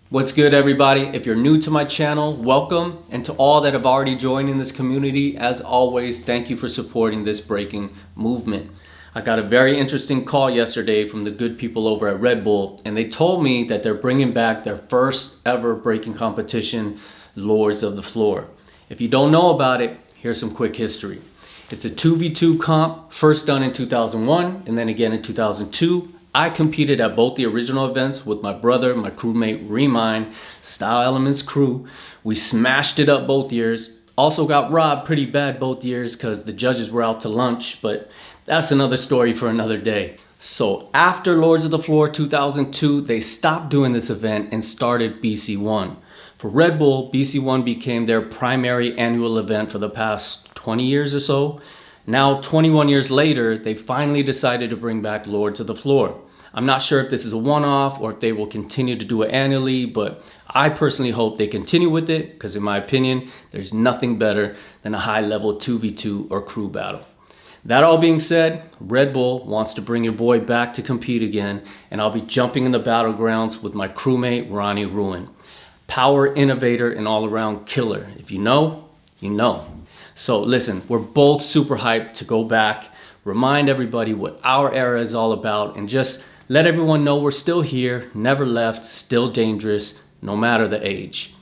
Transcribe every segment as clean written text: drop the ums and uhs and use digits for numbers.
What's good, everybody? If you're new to my channel, welcome, and to all that have already joined in this community, as always, thank you for supporting this breaking movement. I got a very interesting call yesterday from the good people over at Red Bull, and they told me that they're bringing back their first ever breaking competition, Lords of the Floor. If you don't know about it, here's some quick history. It's a 2v2 comp, first done in 2001 and then again in 2002. I competed at both the original events with my brother, my crewmate Ruen, Style Elements crew. We smashed it up both years. Also got robbed pretty bad both years because the judges were out to lunch, but that's another story for another day. So after Lords of the Floor 2002, they stopped doing this event and started BC1. For Red Bull, BC1 became their primary annual event for the past 20 years or so. Now, 21 years later, they finally decided to bring back Lords of the Floor. I'm not sure if this is a one-off or if they will continue to do it annually, but I personally hope they continue with it because in my opinion, there's nothing better than a high-level 2v2 or crew battle. That all being said, Red Bull wants to bring your boy back to compete again, and I'll be jumping in the battlegrounds with my crewmate, Ruen. Power innovator and all-around killer. If you know, you know. So listen, we're both super hyped to go back, remind everybody what our era is all about, and just let everyone know we're still here, never left, still dangerous, no matter the age.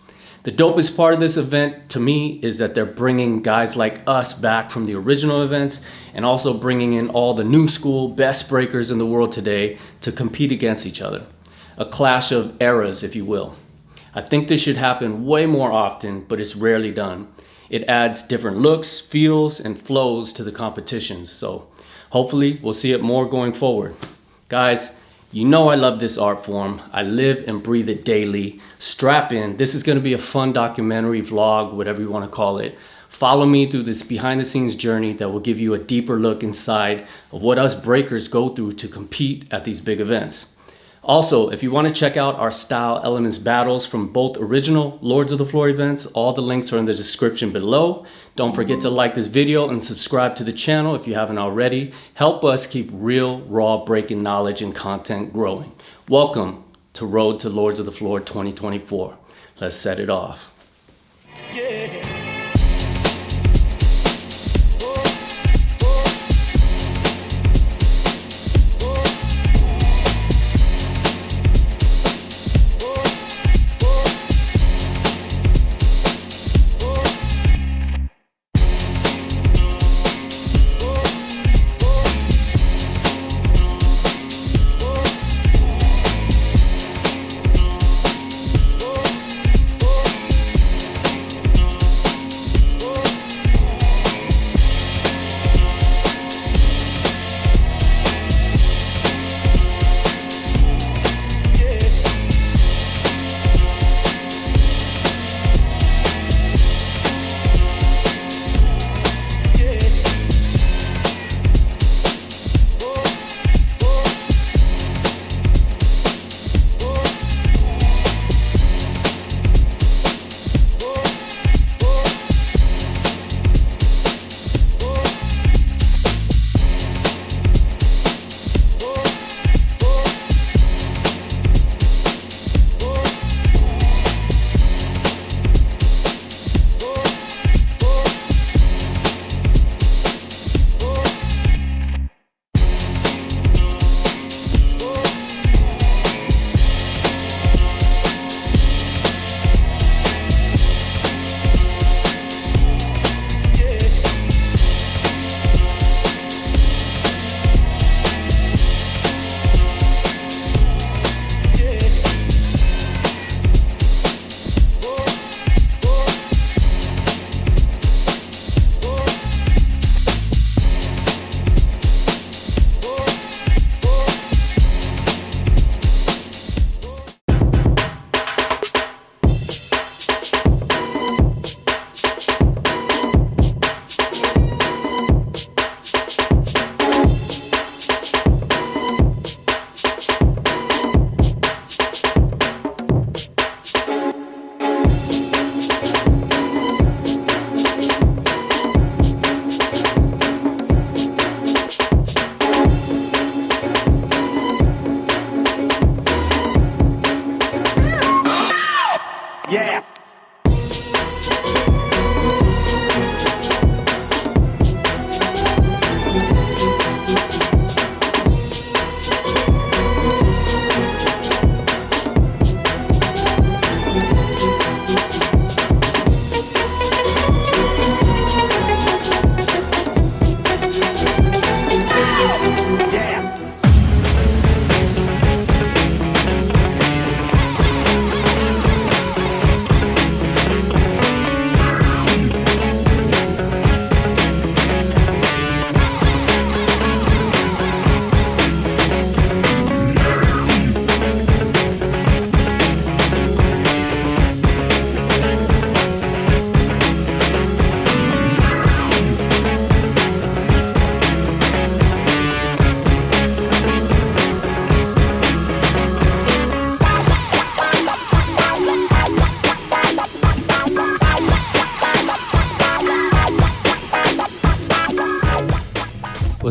The dopest part of this event to me is that they're bringing guys like us back from the original events and also bringing in all the new school best breakers in the world today to compete against each other. A clash of eras, if you will. I think this should happen way more often, but it's rarely done. It adds different looks, feels, and flows to the competitions. So hopefully we'll see it more going forward. Guys, you know I love this art form. I live and breathe it daily. Strap in. This is going to be a fun documentary, vlog, whatever you want to call it. Follow me through this behind the scenes journey that will give you a deeper look inside of what us breakers go through to compete at these big events. Also, if you want to check out our Style Elements battles from both original Lords of the Floor events, all the links are in the description below. Don't forget to like this video and subscribe to the channel if you haven't already. Help us keep real, raw breaking knowledge and content growing. Welcome to Road to Lords of the Floor 2024. Let's set it off. Yeah.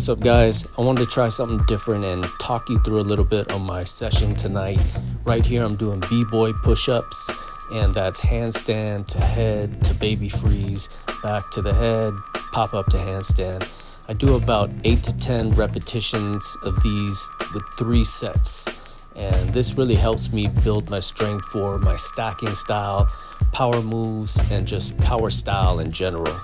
what's up guys? I wanted to try something different and talk you through a little bit on my session tonight. Right here I'm doing b-boy push-ups, and that's handstand to head to baby freeze, back to the head, pop up to handstand. I do about 8 to 10 repetitions of these with 3 sets, and this really helps me build my strength for my stacking style, power moves, and just power style in general.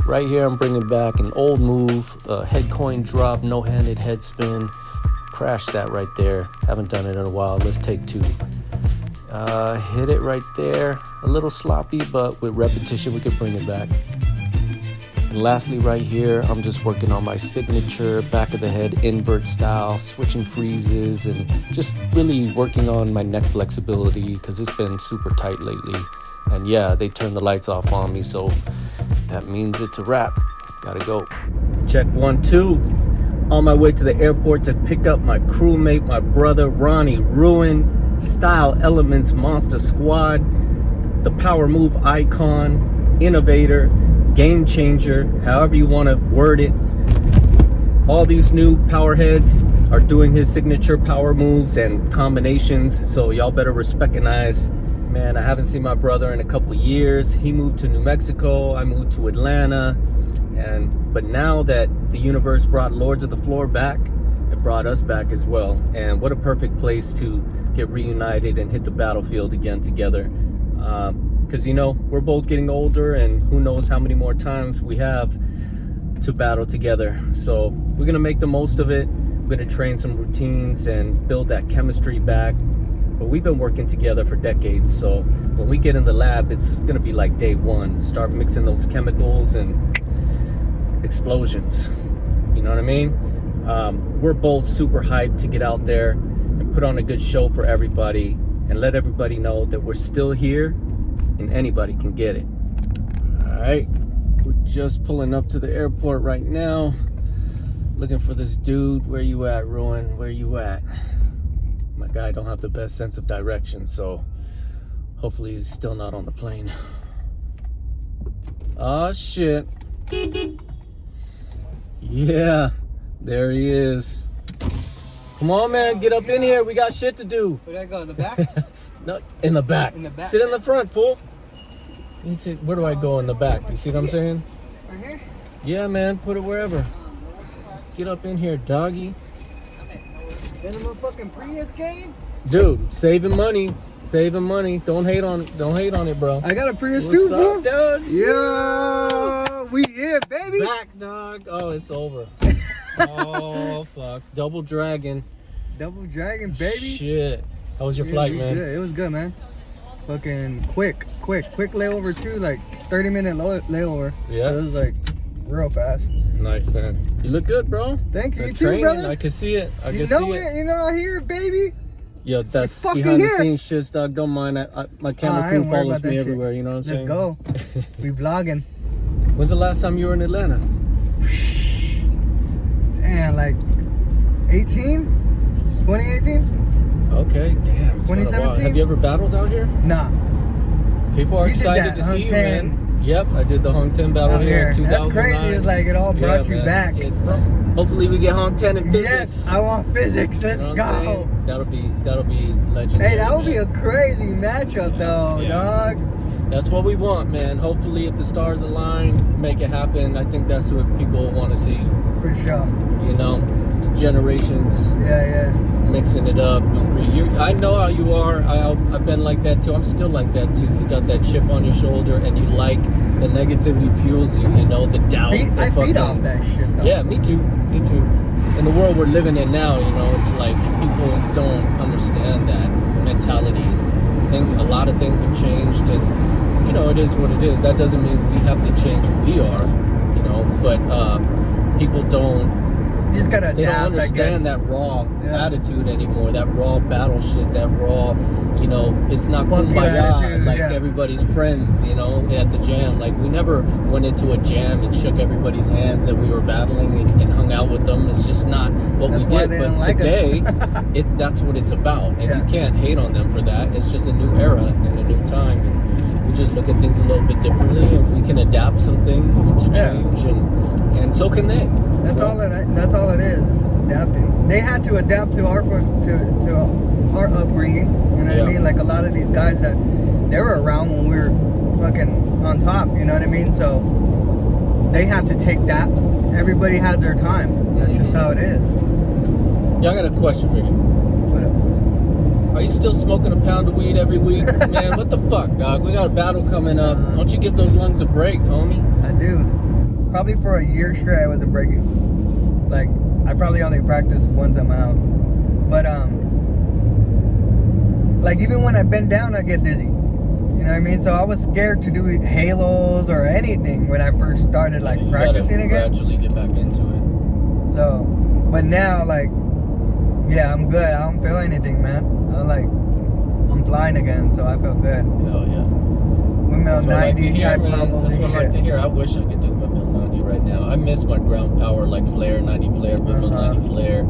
Right here I'm bringing back an old move, head coin drop, no-handed head spin. Crash that right there. Haven't done it in a while. Let's take 2. Hit it right there. A little sloppy, but with repetition we can bring it back. And lastly right here, I'm just working on my signature back of the head invert style, switching freezes, and just really working on my neck flexibility because it's been super tight lately. And yeah, they turned the lights off on me, so that means it's a wrap. Gotta go. Check 1, 2. On my way to the airport to pick up my crewmate, my brother, Ruen, Style Elements Monster Squad, the power move icon, innovator, game changer, however you want to word it. All these new power heads are doing his signature power moves and combinations, so y'all better recognize. Man, I haven't seen my brother in a couple years. He moved to New Mexico, I moved to Atlanta, but now that the universe brought Lords of the Floor back, it brought us back as well. And what a perfect place to get reunited and hit the battlefield again together. Because you know, we're both getting older, and who knows how many more times we have to battle together. So we're gonna make the most of it. We're gonna train some routines and build that chemistry back. But we've been working together for decades, so when we get in the lab, it's gonna be like day one. Start mixing those chemicals and explosions. You know what I mean? We're both super hyped to get out there and put on a good show for everybody and let everybody know that we're still here and anybody can get it. All right, we're just pulling up to the airport right now, looking for this dude. Where you at, Ruen? Where you at? My guy don't have the best sense of direction, so hopefully he's still not on the plane. Oh shit. Yeah, there he is. Come on, man, get up in here. We got shit to do. Where'd I go, in the back? No, in the back. In the back. Sit in the front, fool. He said, where do I go in the back? You see what I'm saying? Right here? Yeah, man, put it wherever. Just get up in here, doggy. Then the motherfucking Prius game? Dude, saving money. Saving money. Don't hate on it, bro. I got a Prius What's too, up, bro. dude? Yo, we here, baby. Back, dog. Oh, it's over. Oh, fuck. Double dragon. Double dragon, baby. Shit. How was your flight, man? Good. It was good, man. Fucking quick layover too, like 30-minute layover. Yeah. So it was like real fast. Nice, man. You look good, bro. Thank you, Good you too, training. brother. I can see it. I You can know see it. it. You know I hear it, baby. Yo, that's fucking behind the here. scenes shit, dog. Don't mind. My camera I crew ain't worried follows about me that everywhere. shit. You know what I'm saying? Let's go. We vlogging. When's the last time you were in Atlanta? Damn, like 2018. Okay, damn. It's been a while. 2017? Have you ever battled out here? Nah. People are You did excited that, to see Hung you, 10. man. Yep, I did the Hung 10 battle Out here in here. 2009. That's crazy. It's like it all brought you man. back. Hopefully we get Hung 10 in Physix. Yes, I want Physix. Let's You know what go. I'm saying? That'll be legendary. Hey, that would be man. a crazy matchup, though, Yeah. dog. That's what we want, man. Hopefully, if the stars align, make it happen. I think that's what people want to see. For sure. You know, it's generations Yeah. mixing it up. I know how you are. I've been like that too. I'm still like that too. You got that chip on your shoulder, and you like the negativity fuels you. You know, the doubt. I feed off that shit, though. Yeah, me too. Me too. In the world we're living in now, you know, it's like people don't understand that mentality. A lot of things have changed, and you know, it is what it is. That doesn't mean we have to change who we are, you know, but people don't You just gotta They adapt, don't understand that raw attitude anymore, that raw battle shit, that raw, you know, it's not Fuck your kumbaya attitude, like everybody's friends, you know, at the jam. Like, we never went into a jam and shook everybody's hands that we were battling and hung out with them. It's just not what That's we why did. they But don't like today, us. that's what it's about. And you can't hate on them for that. It's just a new era and a new time. And we just look at things a little bit differently, and we can adapt some things to change, and so can they. That's all it is. It's just adapting. They had to adapt to our upbringing. You know what I mean? Like a lot of these guys that they were around when we were fucking on top. You know what I mean? So they have to take that. Everybody has their time. That's just how it is. Yeah, I got a question for you. What up? Are you still smoking a pound of weed every week? Man, what the fuck, dog? We got a battle coming up. Don't you give those lungs a break, homie? I do. Probably for a year straight I wasn't breaking. Like, I probably only practiced once at my house. But, like, even when I bend down, I get dizzy. You know what I mean? So I was scared to do halos or anything when I first started, like, practicing again. Gradually get back into it. So, but now, like, yeah, I'm good. I don't feel anything, man. I'm flying again, so I feel good. Hell yeah. Windmill 90 type combos. That's what I like to hear. I wish I could do windmill 90 right now. I miss my ground power, like flare 90 flare, windmill 90 flare,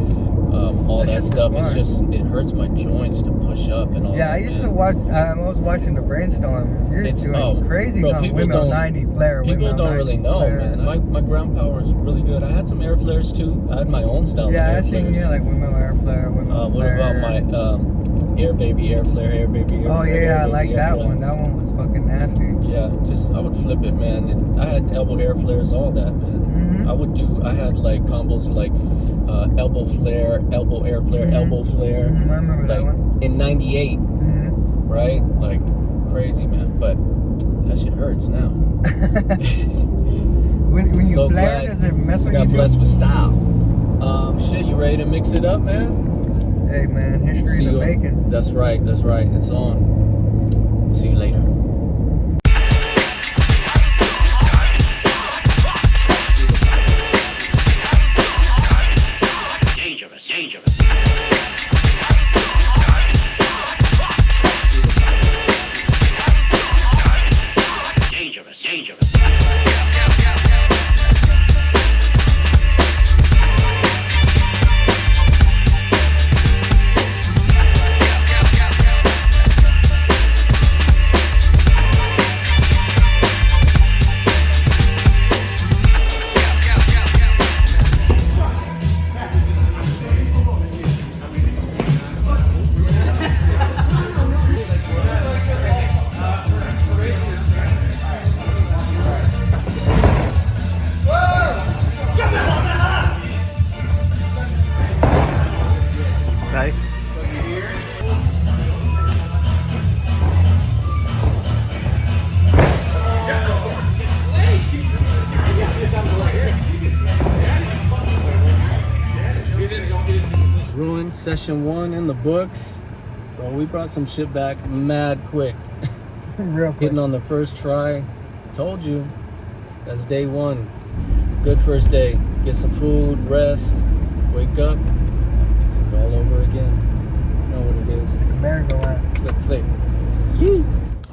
all that stuff. It's just, it hurts my joints to push up and all that. Yeah, I used to watch, I was watching the Brainstorm. You're doing crazy on windmill 90 flare. People don't really know, man. My ground power is really good. I had some air flares too. I had my own style of air flares. Yeah, like windmill air flare, windmill flare. What about my Air Baby air flare, Air Baby air flare? Oh yeah, I like that one. That one was fucking nasty. Yeah, I would flip it, man. And I had elbow air flares, all that, man. I had like combos like elbow flare, elbow air flare, elbow flare. I remember that one. In 98, right? Like crazy, man. But that shit hurts now. when you flare, does it mess with you? Got blessed with style. Shit, you ready to mix it up, man? Hey man, history in the making. That's right. It's on. See you later. Dangerous. Nice. Ruen session 1 in the books. Bro, we brought some shit back mad quick. Real quick. Hitting on the first try. Told you. That's day 1. Good first day. Get some food, rest, wake up, do it all over again. You know what it is. Like a merry-go-round. Click. Yee.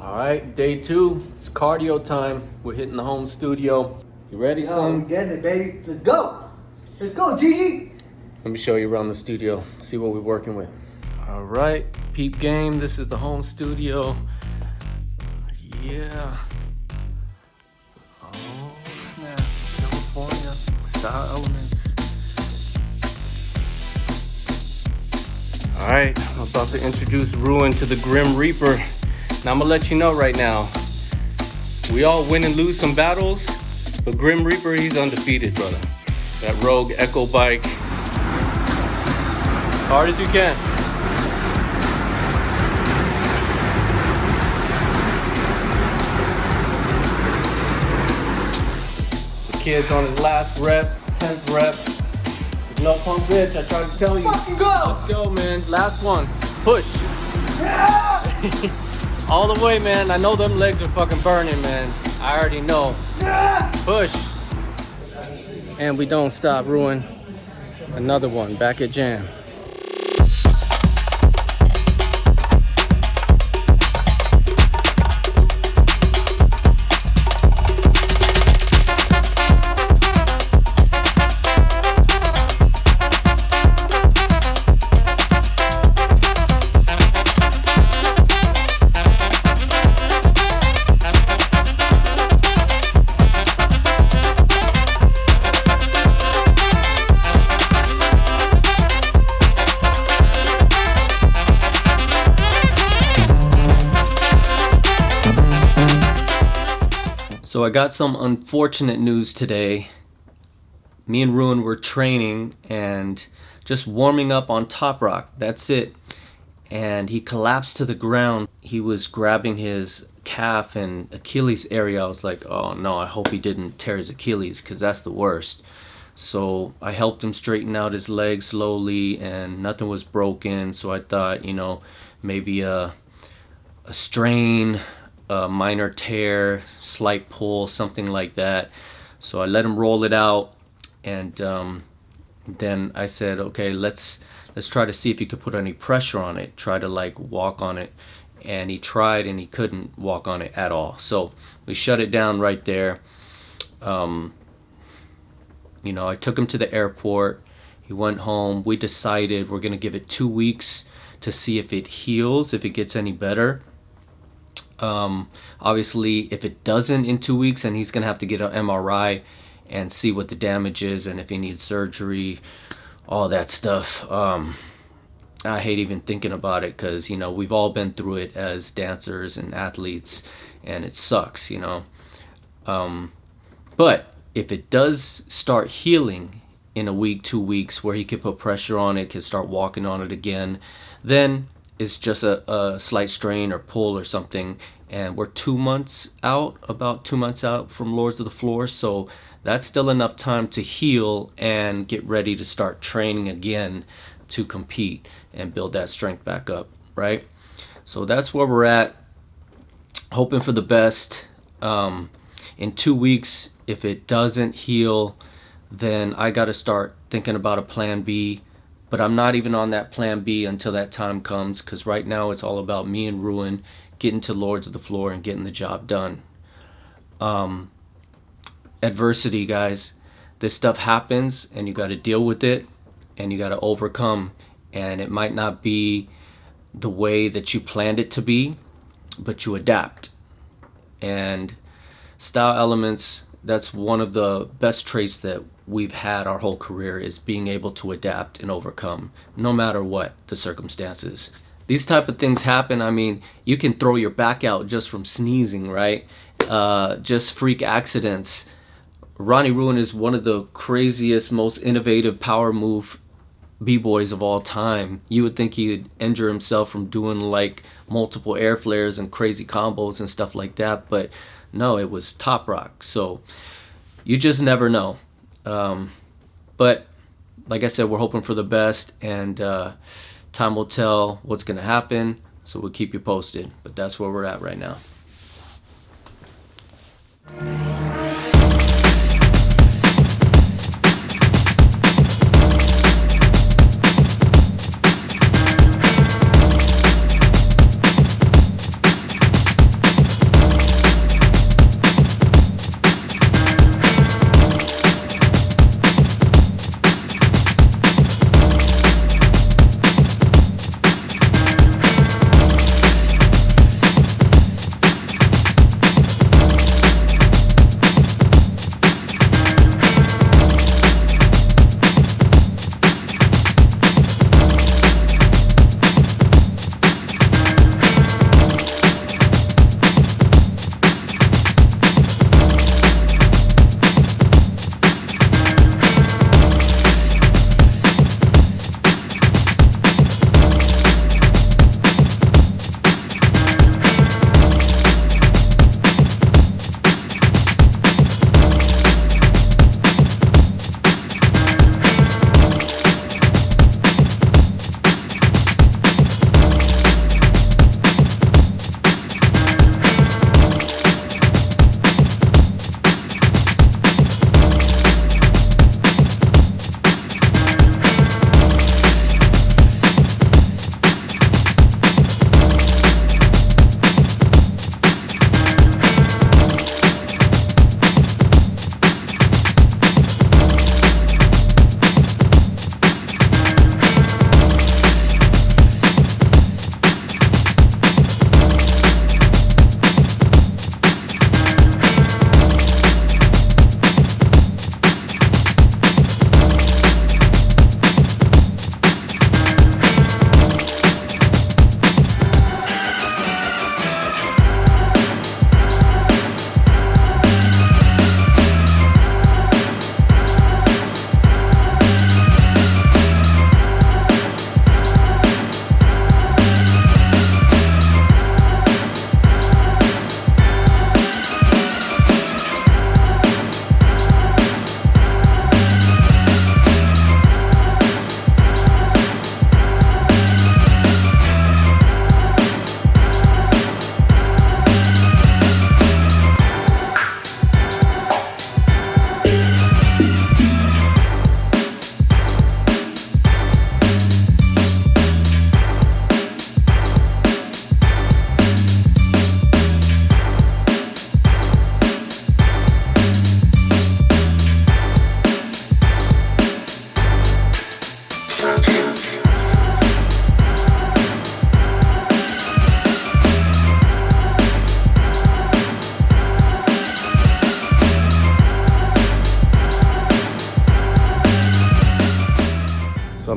All right, day 2. It's cardio time. We're hitting the home studio. You ready, son? We getting it, baby. Let's go. Let's go, Gigi. Let me show you around the studio. See what we're working with. All right, peep game. This is the home studio. Yeah. Oh snap! California style elements. All right, I'm about to introduce Ruen to the Grim Reaper. Now I'm gonna let you know right now. We all win and lose some battles, but Grim Reaper, he's undefeated, brother. That Rogue Echo bike. As hard as you can. The kid's on his last rep, 10th rep. There's no pump bitch, I tried to tell you. Fucking go! Let's go, man. Last one. Push. All the way, man. I know them legs are fucking burning, man. I already know. Push. And we don't stop, Ruen. Another one, back at jam. So I got some unfortunate news today. Me and Ruen were training and just warming up on Top Rock. That's it. And he collapsed to the ground. He was grabbing his calf and Achilles area. I was like, oh no, I hope he didn't tear his Achilles, because that's the worst. So I helped him straighten out his leg slowly and nothing was broken. So I thought, maybe a strain, a minor tear, slight pull, something like that. So I let him roll it out, and then I said, okay, let's try to see if you could put any pressure on it. Try to like walk on it. And he tried and he couldn't walk on it at all. So we shut it down right there. I took him to the airport. He went home. We decided we're going to give it 2 weeks to see if it heals, if it gets any better. Obviously, if it doesn't in 2 weeks, then he's going to have to get an MRI and see what the damage is and if he needs surgery, all that stuff. I hate even thinking about it because, we've all been through it as dancers and athletes, and it sucks, But if it does start healing in a week, 2 weeks, where he could put pressure on it, can start walking on it again, then it's just a slight strain or pull or something. And we're 2 months out, about 2 months out from Lords of the Floor. So that's still enough time to heal and get ready to start training again to compete and build that strength back up, right? So that's where we're at. Hoping for the best. In 2 weeks, if it doesn't heal, then I got to start thinking about a plan B. But I'm not even on that plan B until that time comes, because right now it's all about me and Ruen getting to Lords of the Floor and getting the job done. Adversity, guys. This stuff happens and you got to deal with it and you got to overcome. And it might not be the way that you planned it to be, but you adapt. And style elements, that's one of the best traits that we've had our whole career, is being able to adapt and overcome no matter what the circumstances. These type of things happen. I mean, you can throw your back out just from sneezing, right? Just freak accidents. Ronnie Ruen is one of the craziest, most innovative power move b-boys of all time. You would think he'd injure himself from doing like multiple air flares and crazy combos and stuff like that, but no, it was Top Rock. So you just never know. But like I said, we're hoping for the best, and time will tell what's going to happen. So we'll keep you posted. But that's where we're at right now.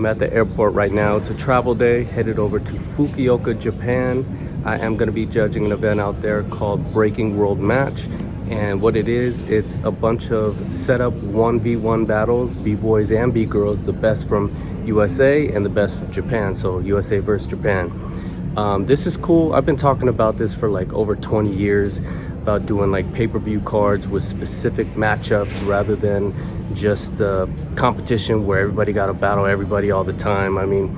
I'm at the airport right now. It's a travel day, headed over to Fukuoka, Japan. I am going to be judging an event out there called Breaking World Match. And what it is, it's a bunch of setup 1v1 battles, b-boys and b-girls, the best from USA and the best from Japan, so USA versus Japan. This is cool. I've been talking about this for like over 20 years, about doing like pay-per-view cards with specific matchups rather than just the competition where everybody got to battle everybody all the time. I mean,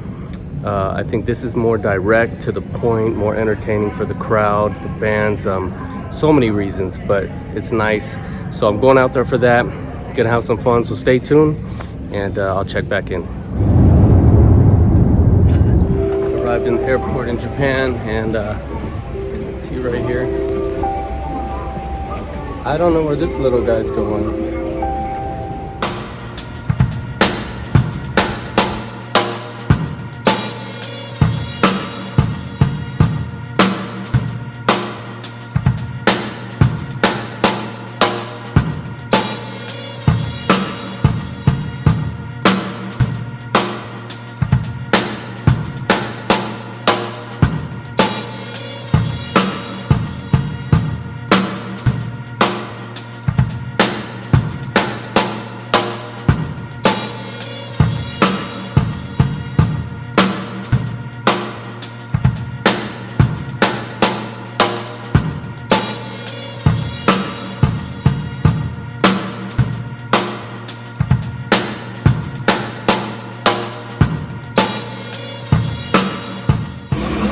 I think this is more direct, to the point, more entertaining for the crowd, the fans. So many reasons, but it's nice. So I'm going out there for that. Gonna have some fun, so stay tuned, and I'll check back in. Arrived in the airport in Japan, and see right here. I don't know where this little guy's going.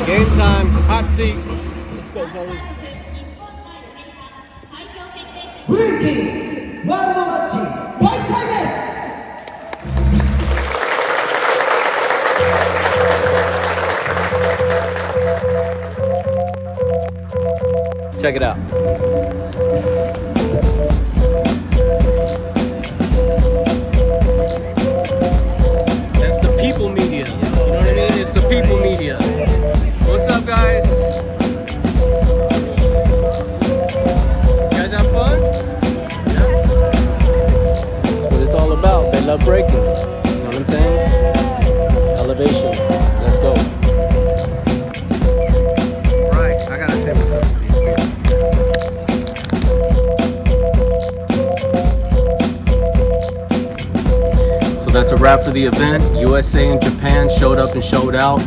Game time, hot seat. Let's go, fellas. Breaking World Match Fight. Check it out. That's the people media. You know what I mean? It's the people media. What's up, guys? You guys have fun? Yeah. That's what it's all about. They love breaking. You know what I'm saying? Elevation. Let's go. That's right. I gotta say what's up to these people. So that's a wrap for the event. USA and Japan showed up and showed out.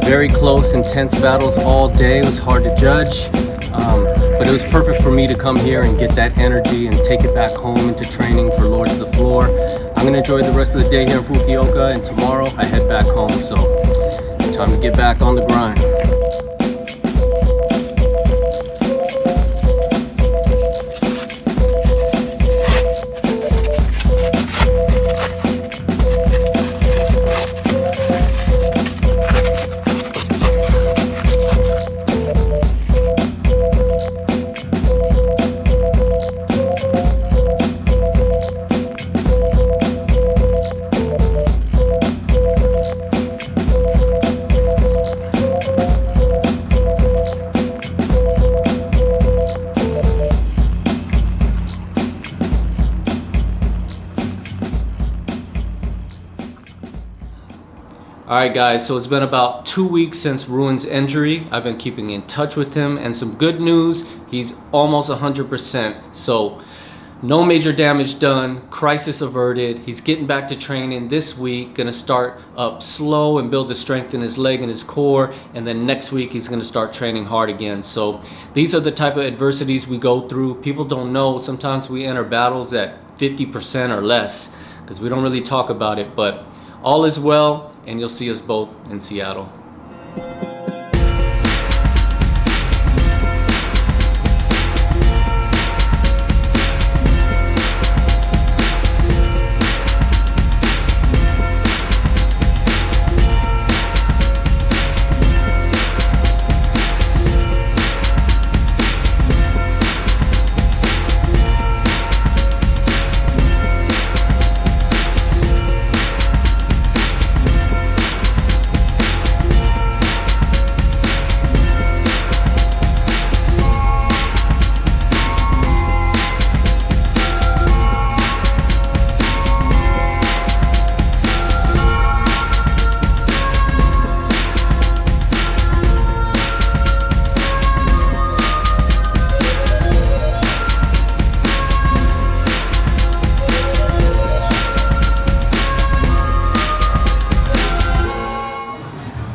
Very close, intense battles all day. It was hard to judge, but it was perfect for me to come here and get that energy and take it back home into training for Lords of the Floor. I'm gonna enjoy the rest of the day here in Fukuoka, and tomorrow I head back home, so time to get back on the grind. Alright guys, so it's been about 2 weeks since Ruen's injury. I've been keeping in touch with him, and some good news, he's almost 100%. So no major damage done, crisis averted. He's getting back to training this week, gonna start up slow and build the strength in his leg and his core, and then next week he's gonna start training hard again. So these are the type of adversities we go through. People don't know, sometimes we enter battles at 50% or less because we don't really talk about it, but all is well, and you'll see us both in Seattle.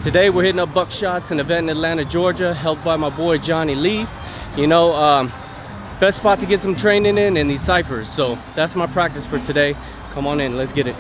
Today we're hitting up Buckshots, an event in Atlanta, Georgia, helped by my boy Johnny Lee. You know, best spot to get some training in these ciphers. So that's my practice for today. Come on in, let's get it.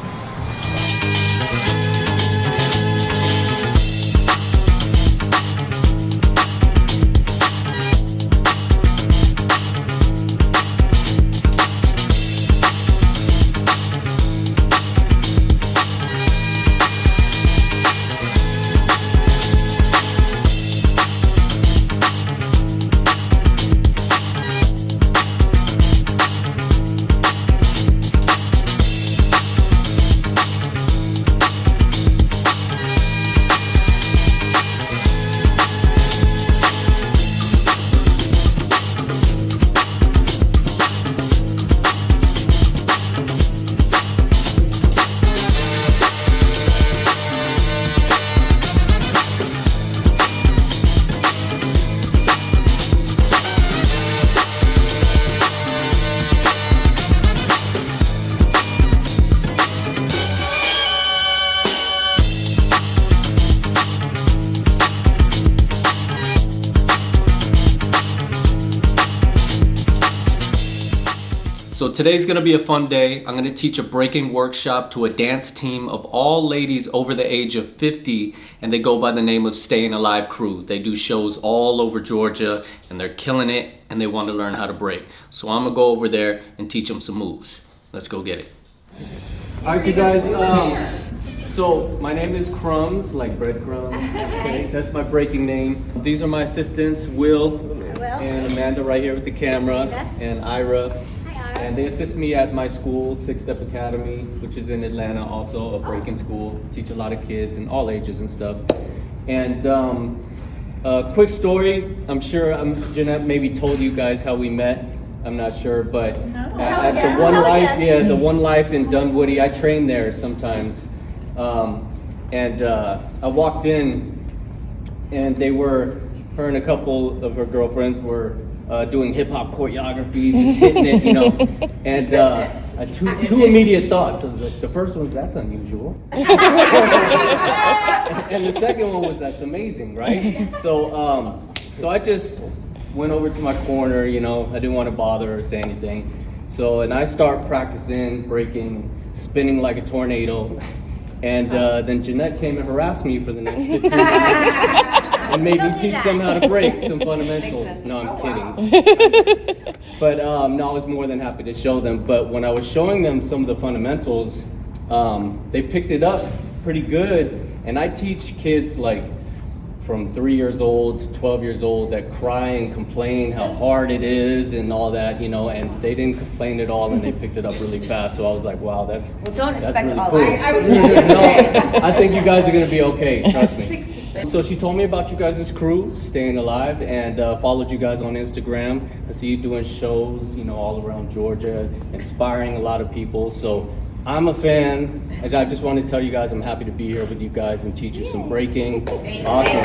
So today's gonna be a fun day. I'm gonna teach a breaking workshop to a dance team of all ladies over the age of 50, and they go by the name of Stayin' Alive Crew. They do shows all over Georgia, and they're killing it, and they want to learn how to break. So I'm gonna go over there and teach them some moves. Let's go get it. All right, you guys. So my name is Crumbs, like breadcrumbs. Okay, that's my breaking name. These are my assistants, Will and Amanda, right here with the camera, and Ira. And they assist me at my school, Six Step Academy, which is in Atlanta, also a breaking school. Teach a lot of kids and all ages and stuff. And quick story, I'm sure Jeanette maybe told you guys how we met. I'm not sure, but at the One Life, the One Life in Dunwoody, I train there sometimes. I walked in, and her and a couple of her girlfriends were doing hip hop choreography, just hitting it, you know. And two immediate thoughts. I was like, the first one was, that's unusual. And the second one was, that's amazing, right? So I just went over to my corner, you know. I didn't want to bother or say anything. So, and I start practicing breaking, spinning like a tornado. And then Jeanette came and harassed me for the next 15 minutes. And maybe teach them how to break some fundamentals. No, I'm kidding. But no, I was more than happy to show them. But when I was showing them some of the fundamentals, they picked it up pretty good. And I teach kids like from 3 years old to 12 years old that cry and complain how hard it is and all that, you know, and they didn't complain at all, and they picked it up really fast. So I was like, wow, that's don't expect really all cool. that. I was just gonna say. I think you guys are gonna be okay, trust me. So she told me about you guys' crew, Stayin' Alive, and followed you guys on Instagram. I see you doing shows, you know, all around Georgia, inspiring a lot of people. So I'm a fan, and I just want to tell you guys I'm happy to be here with you guys and teach you some breaking. Awesome.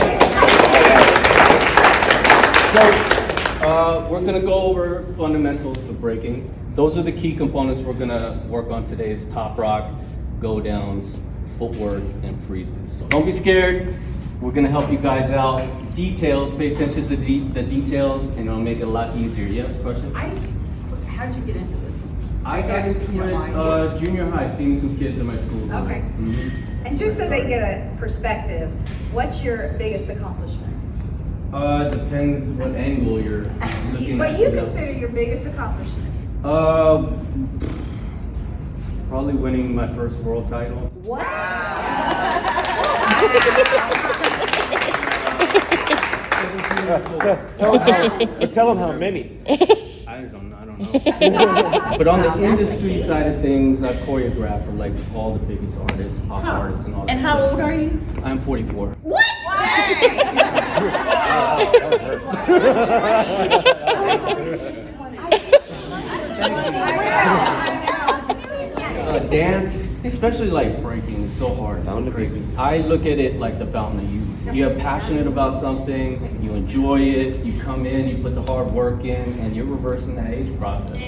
So we're gonna go over fundamentals of breaking. Those are the key components we're gonna work on today's top rock, go downs, footwork, and freezes. So don't be scared. We're gonna help you guys out. Details, pay attention to the details, and it'll make it a lot easier. Yes, question? How did you get into this? I got into it junior high, seeing some kids in my school. Okay. Mm-hmm. And just so they get a perspective, what's your biggest accomplishment? Depends what angle you're looking at. What you consider your biggest accomplishment? Probably winning my first world title. What? Tell them how many. I don't know. But on the industry side of things, I've choreographed for like all the biggest artists, pop artists, and all that. And how old are you? I'm 44. What? Dance, especially like breaking, is so hard. It's so crazy. I look at it like the fountain of youth. You're passionate about something, you enjoy it, you come in, you put the hard work in, and you're reversing that age process.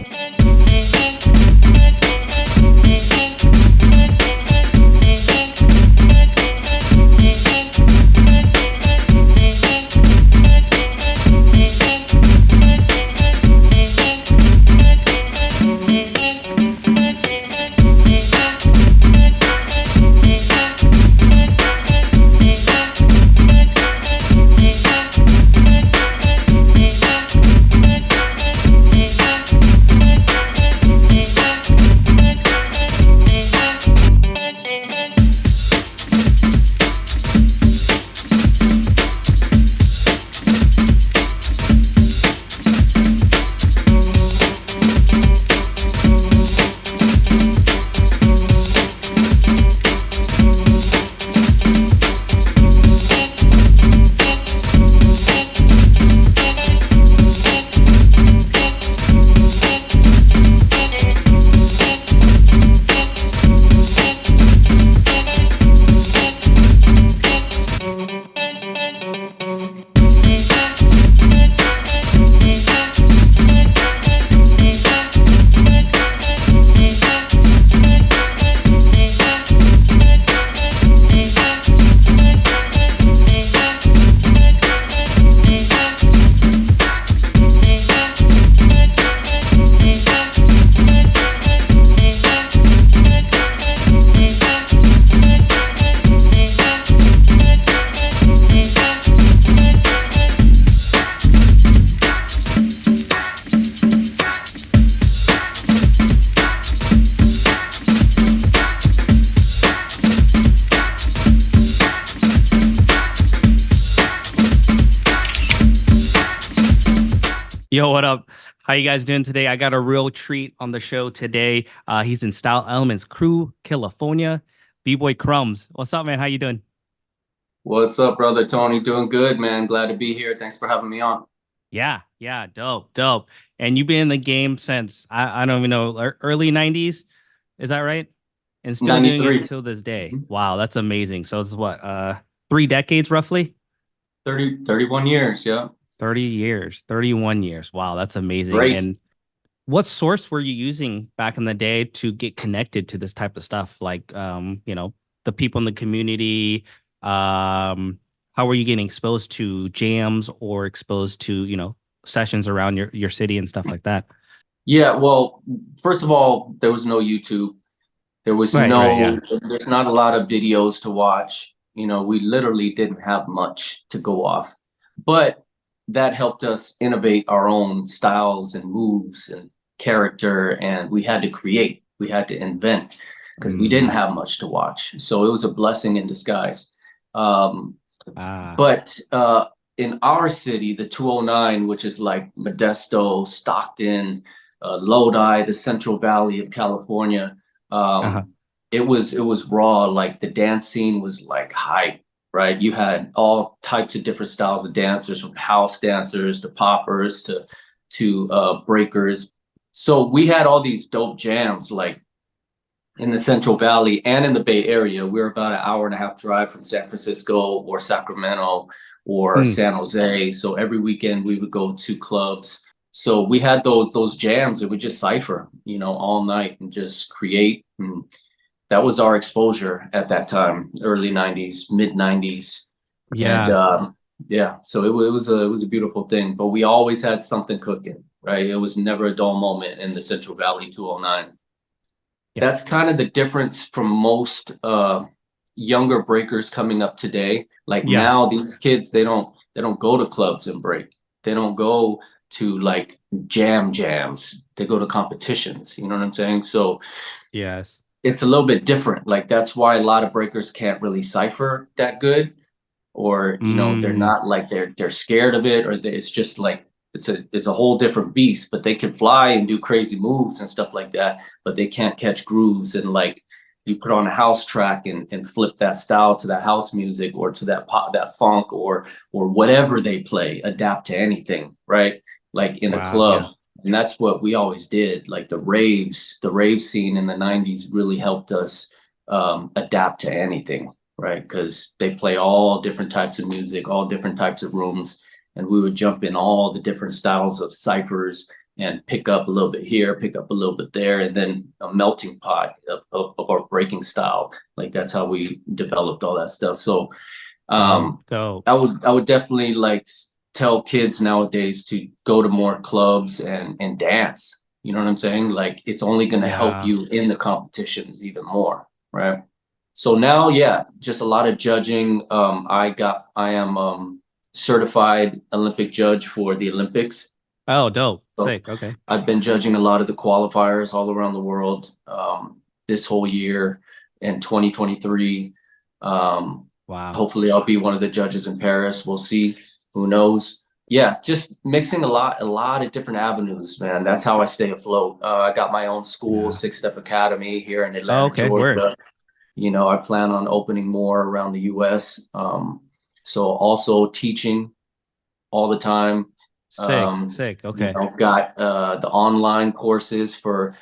Yo, what up? How you guys doing today? I got a real treat on the show today. He's in Style Elements Crew, California. Bboy Crumbs. What's up, man? How you doing? What's up, brother Tony? Doing good, man. Glad to be here. Thanks for having me on. Yeah, dope, dope. And you've been in the game since I don't even know, early 90s. Is that right? And still doing it 93. till this day. Wow, that's amazing. So it's what, 3 decades roughly? 31 years, yeah. 30 years, 31 years. Wow, that's amazing. Great. And what source were you using back in the day to get connected to this type of stuff? Like, the people in the community. How were you getting exposed to jams or exposed to, sessions around your city and stuff like that? Yeah, well, first of all, there was no YouTube. There was Right, yeah. there's not a lot of videos to watch. We literally didn't have much to go off. But that helped us innovate our own styles and moves and character, and we had to create, we had to invent because we didn't have much to watch. So it was a blessing in disguise. But in our city, the 209, which is like Modesto, Stockton, Lodi, the Central Valley of California, it was raw. Like the dance scene was like hype, right? You had all types of different styles of dancers, from house dancers to poppers to breakers. So we had all these dope jams, like in the Central Valley and in the Bay Area. We're about an hour and a half drive from San Francisco or Sacramento or San Jose. So every weekend we would go to clubs. So we had those jams and we just cypher, all night and just create. And that was our exposure at that time, early 90s, mid 90s. Yeah. And yeah, so it was a beautiful thing, but we always had something cooking, right? It was never a dull moment in the Central Valley 209. That's kind of the difference from most younger breakers coming up today. Like now these kids, they don't go to clubs and break. They don't go to like jams. They go to competitions. You know what I'm saying? So Yes. it's a little bit different. Like that's why a lot of breakers can't really cypher that good, or they're not like they're scared of it, or it's just like it's a whole different beast. But they can fly and do crazy moves and stuff like that, but they can't catch grooves. And like you put on a house track and flip that style to that house music or to that pop, that funk, or whatever they play, adapt to anything, right? Like in a club. Yeah. And that's what we always did. Like the rave scene in the 90s really helped us adapt to anything, right? Because they play all different types of music, all different types of rooms. And we would jump in all the different styles of ciphers and pick up a little bit here, pick up a little bit there, and then a melting pot of our breaking style. Like that's how we developed all that stuff. So I would definitely like tell kids nowadays to go to more clubs and dance. You know what I'm saying? Like it's only going to help you in the competitions even more, right? So now, just a lot of judging. I am certified Olympic judge for the Olympics. Oh, dope. So sick. Okay. I've been judging a lot of the qualifiers all around the world this whole year in 2023. Wow. Hopefully I'll be one of the judges in Paris. We'll see. Who knows? Yeah, just mixing a lot of different avenues, man. That's how I stay afloat. I got my own school, 6 Step Academy here in Atlanta, Georgia. Word. I plan on opening more around the US. So also teaching all the time. Sick. Okay. Got the online courses for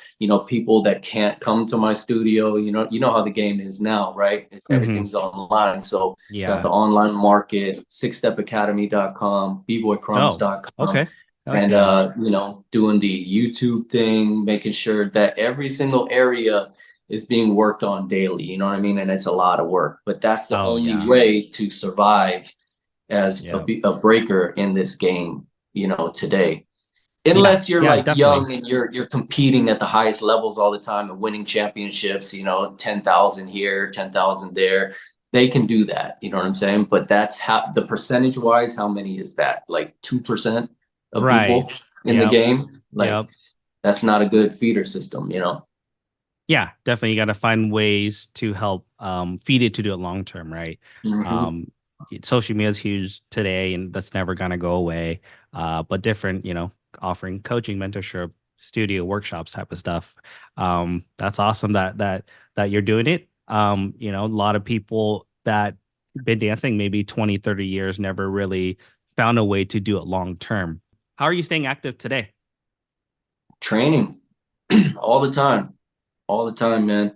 people that can't come to my studio. You know how the game is now, right? Everything's online. So got the online market, 6stepacademy.com, bboycrumbs.com. Okay. And doing the YouTube thing, making sure that every single area is being worked on daily. You know what I mean? And it's a lot of work, but that's the only way to survive as a breaker in this game. Today, unless you're like definitely young and you're competing at the highest levels all the time and winning championships, 10,000 here, 10,000 there, they can do that. You know what I'm saying? But that's how the percentage wise, how many is that? Like 2% of people in the game? Like that's not a good feeder system, Yeah, definitely. You got to find ways to help feed it to do it long term, right? Social media is huge today, and that's never gonna go away. But different, offering coaching, mentorship, studio workshops type of stuff. That's awesome that you're doing it. You know, a lot of people that been dancing maybe 20, 30 years never really found a way to do it long term. How are you staying active today? Training all the time, man.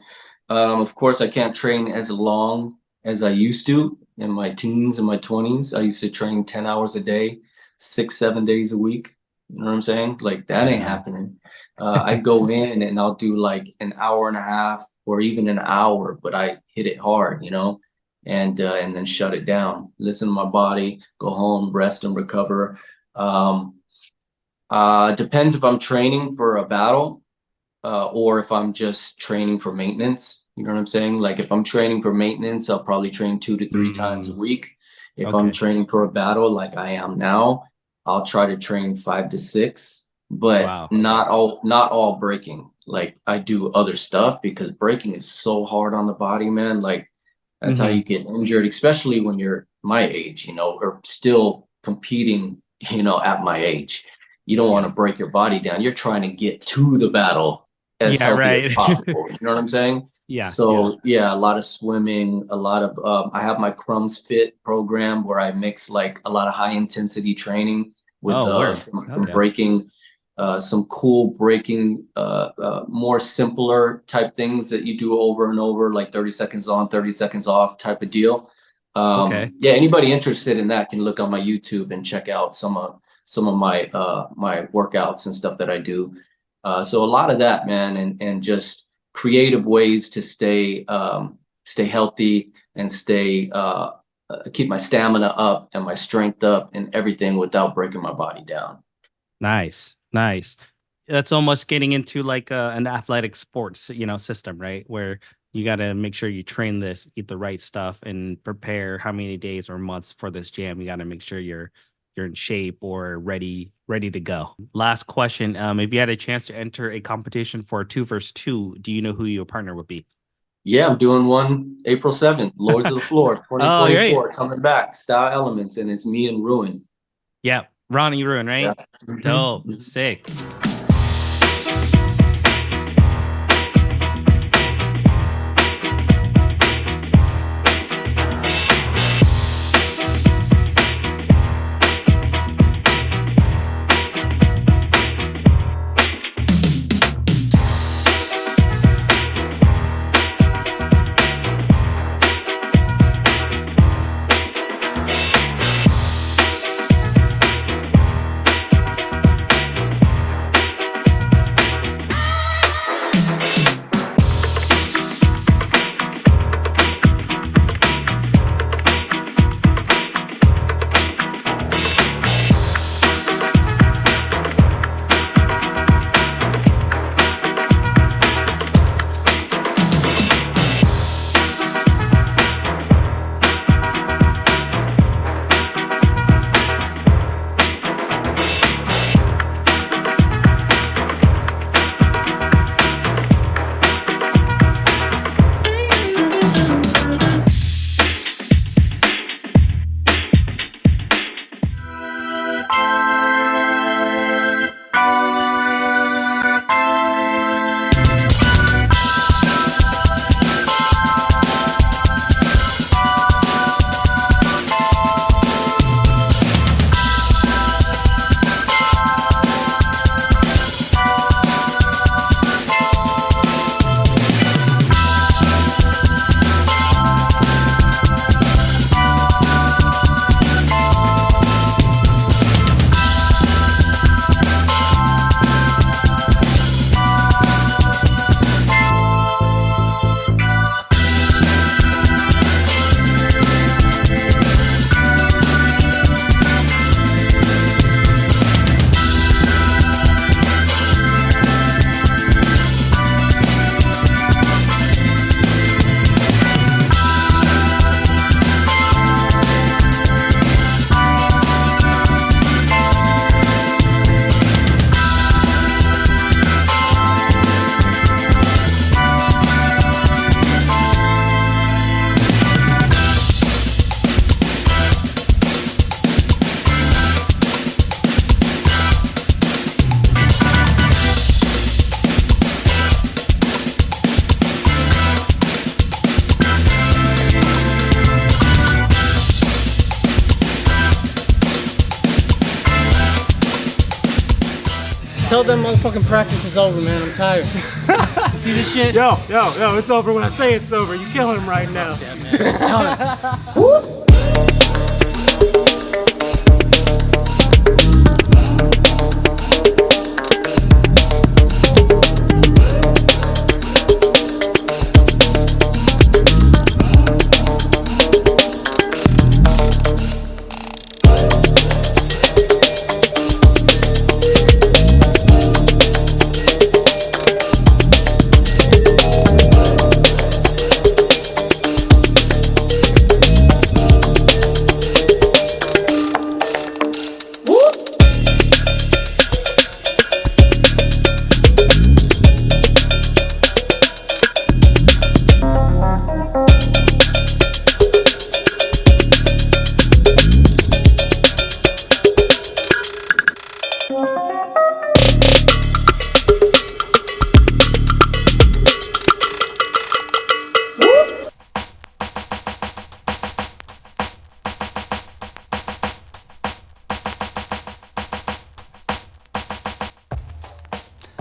Of course, I can't train as long as I used to in my teens and my 20s. I used to train 10 hours a day, 6, 7 days a week. You know what I'm saying? Like that ain't happening. I go in and I'll do like an hour and a half or even an hour, but I hit it hard, you know, and then shut it down. Listen to my body, go home, rest and recover. Depends if I'm training for a battle or if I'm just training for maintenance. You know what I'm saying? Like if I'm training for maintenance, I'll probably train 2 to 3 times a week. If I'm training for a battle like I am now, I'll try to train 5 to 6, but not all breaking. Like I do other stuff because breaking is so hard on the body, man. Like that's how you get injured, especially when you're my age, you know, or still competing, you know, at my age. You don't want to break your body down. You're trying to get to the battle as healthy as possible. You know what I'm saying? So a lot of swimming, a lot of I have my Crumbs Fit program where I mix like a lot of high intensity training with some breaking, some cool breaking, more simpler type things that you do over and over, like 30 seconds on, 30 seconds off type of deal. Yeah, anybody interested in that can look on my YouTube and check out some of my my workouts and stuff that I do. So a lot of that, man, and just creative ways to stay healthy and keep my stamina up and my strength up and everything without breaking my body down. Nice. That's almost getting into like an athletic sports, you know, system, right? Where you got to make sure you train this, eat the right stuff, and prepare how many days or months for this jam. You got to make sure you're in shape or ready to go. Last question. If you had a chance to enter a competition for a 2 vs. 2, do you know who your partner would be? Yeah, I'm doing one April 7th, Lords of the Floor 2024 coming back, Style Elements, and it's me and Ruen. Yeah, Ronnie Ruen, right? Yeah. Dope, sick. Tell them motherfucking practice is over, man. I'm tired. See this shit? Yo, it's over when I say it's over. You're killing him right now. Yeah, man. It's coming.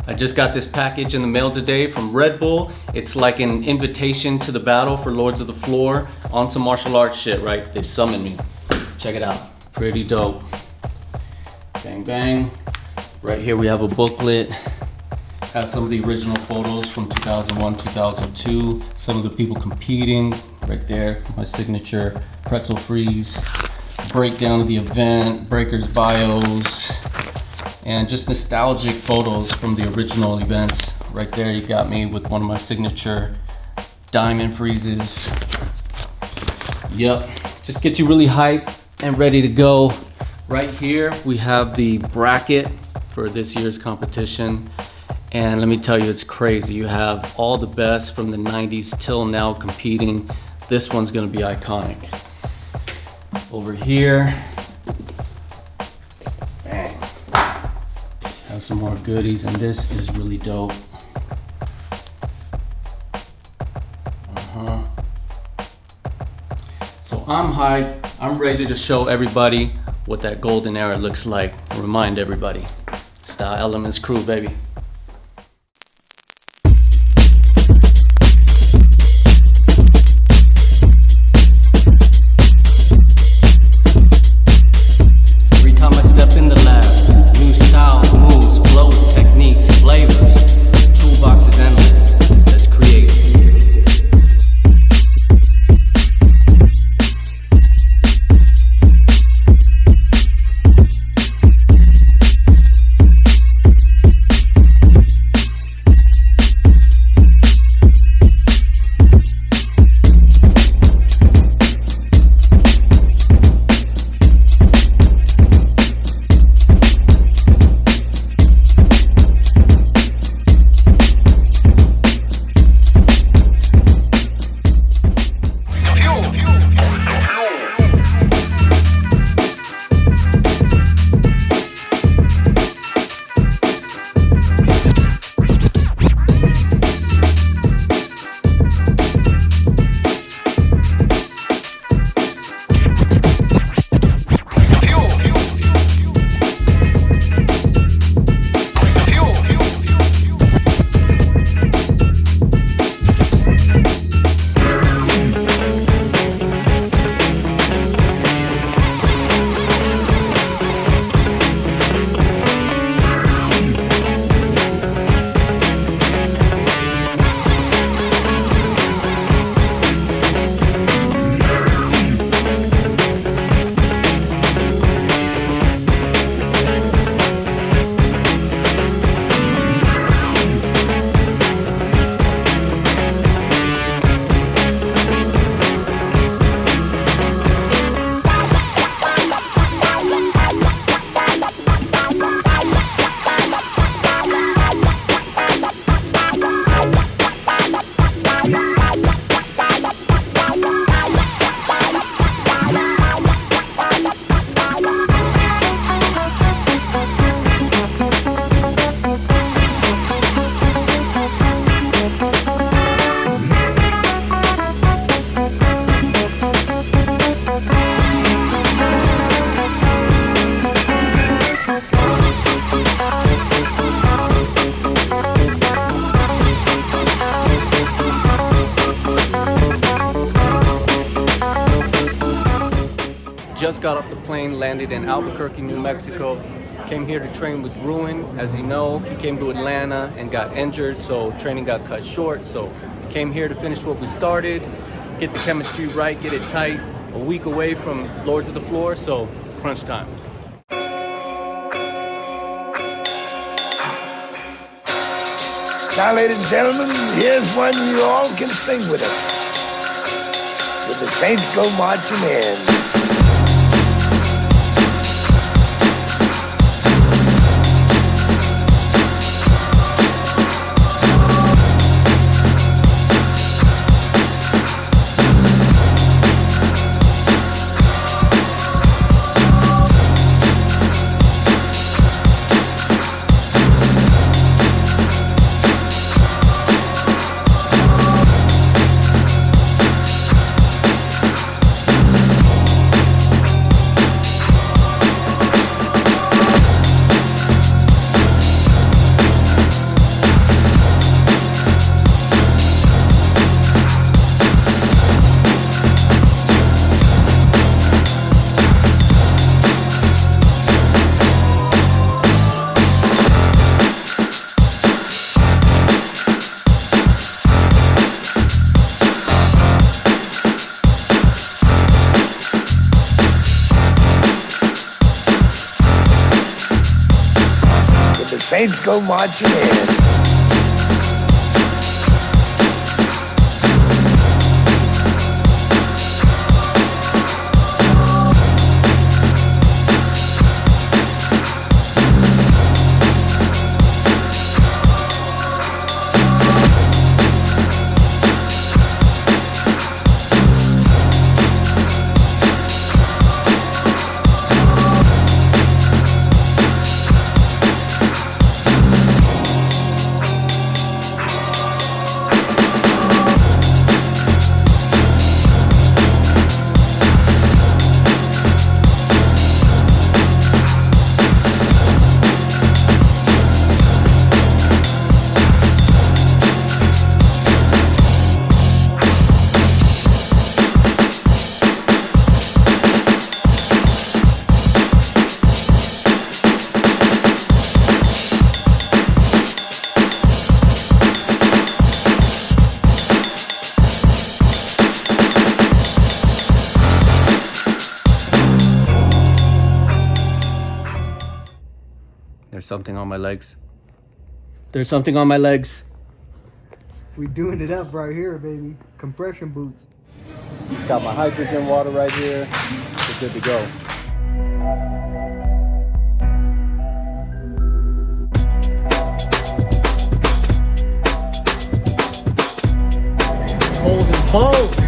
I just got this package in the mail today from Red Bull. It's like an invitation to the battle for Lords of the Floor on some martial arts shit, right? They summoned me. Check it out. Pretty dope. Bang, bang. Right here we have a booklet. Has some of the original photos from 2001, 2002. Some of the people competing. Right there, my signature pretzel freeze. Breakdown of the event, breakers bios, and just nostalgic photos from the original events. Right there you got me with one of my signature diamond freezes. Yep, just gets you really hyped and ready to go. Right here we have the bracket for this year's competition. And let me tell you, it's crazy. You have all the best from the 90s till now competing. This one's gonna be iconic. Over here, bang. Have some more goodies, and this is really dope. So I'm hyped. I'm ready to show everybody what that golden era looks like. Remind everybody. Style Elements crew, baby. Every time I step in the lab, new styles, moves, flows, techniques, flavors. Toolbox is endless. Let's create. plane, landed in Albuquerque, New Mexico. Came here to train with Ruen. As you know, he came to Atlanta and got injured, so training got cut short. So came here to finish what we started, get the chemistry right, get it tight. A week away from Lords of the Floor, so crunch time. Now, ladies and gentlemen, here's one you all can sing with us. With the Saints go marching in. Saints go marching in. There's something on my legs. There's something on my legs. We doing it up right here, baby. Compression boots. Got my hydrogen water right here. We're good to go. Hold and pose.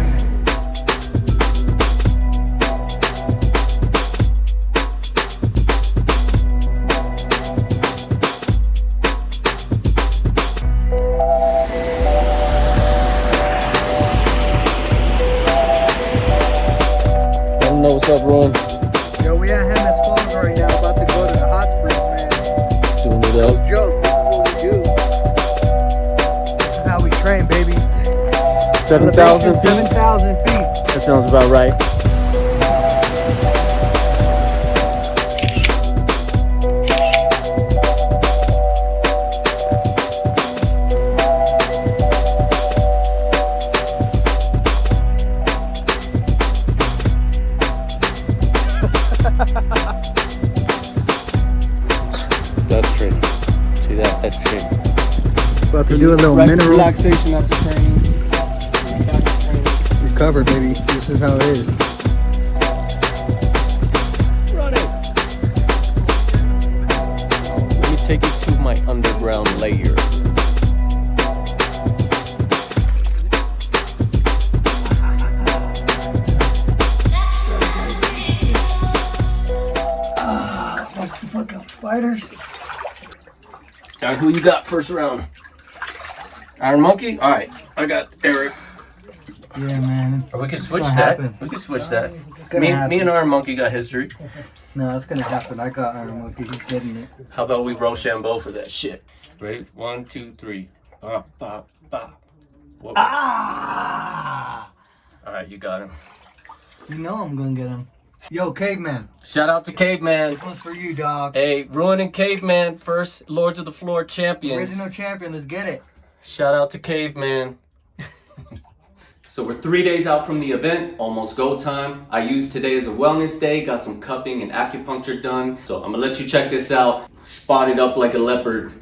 What's up, Ruen? Yo, we at Hammond's Falls right now, about to go to the hot springs, man. Doing it up. No joke, this is what we do. This is how we train, baby. 7,000 feet? 7,000 feet. That sounds about right. That's training. See that? That's training. About to do a little mineral relaxation after training. recover, baby. This is how it is. Run it. Let me take you to my underground layer. Fucking spiders. Now, who you got first round? Iron Monkey? All right, I got Eric. Yeah, man. Or we can switch gonna that. happen. We can switch that. gonna happen. Me and Iron Monkey got history. No, it's gonna happen. I got Iron Monkey. He's getting it. How about we Rochambeau for that shit? Ready? 1, 2, 3. Bop, bop, bop. Whoa. Ah! All right, you got him. You know I'm gonna get him. Yo, Caveman. Shout out to Caveman. This one's for you, dog. Hey, Ruen and Caveman, first Lords of the Floor champions. Original champion, let's get it. Shout out to Caveman. So we're 3 days out from the event, almost go time. I used today as a wellness day, got some cupping and acupuncture done. So I'm gonna let you check this out. Spotted up like a leopard.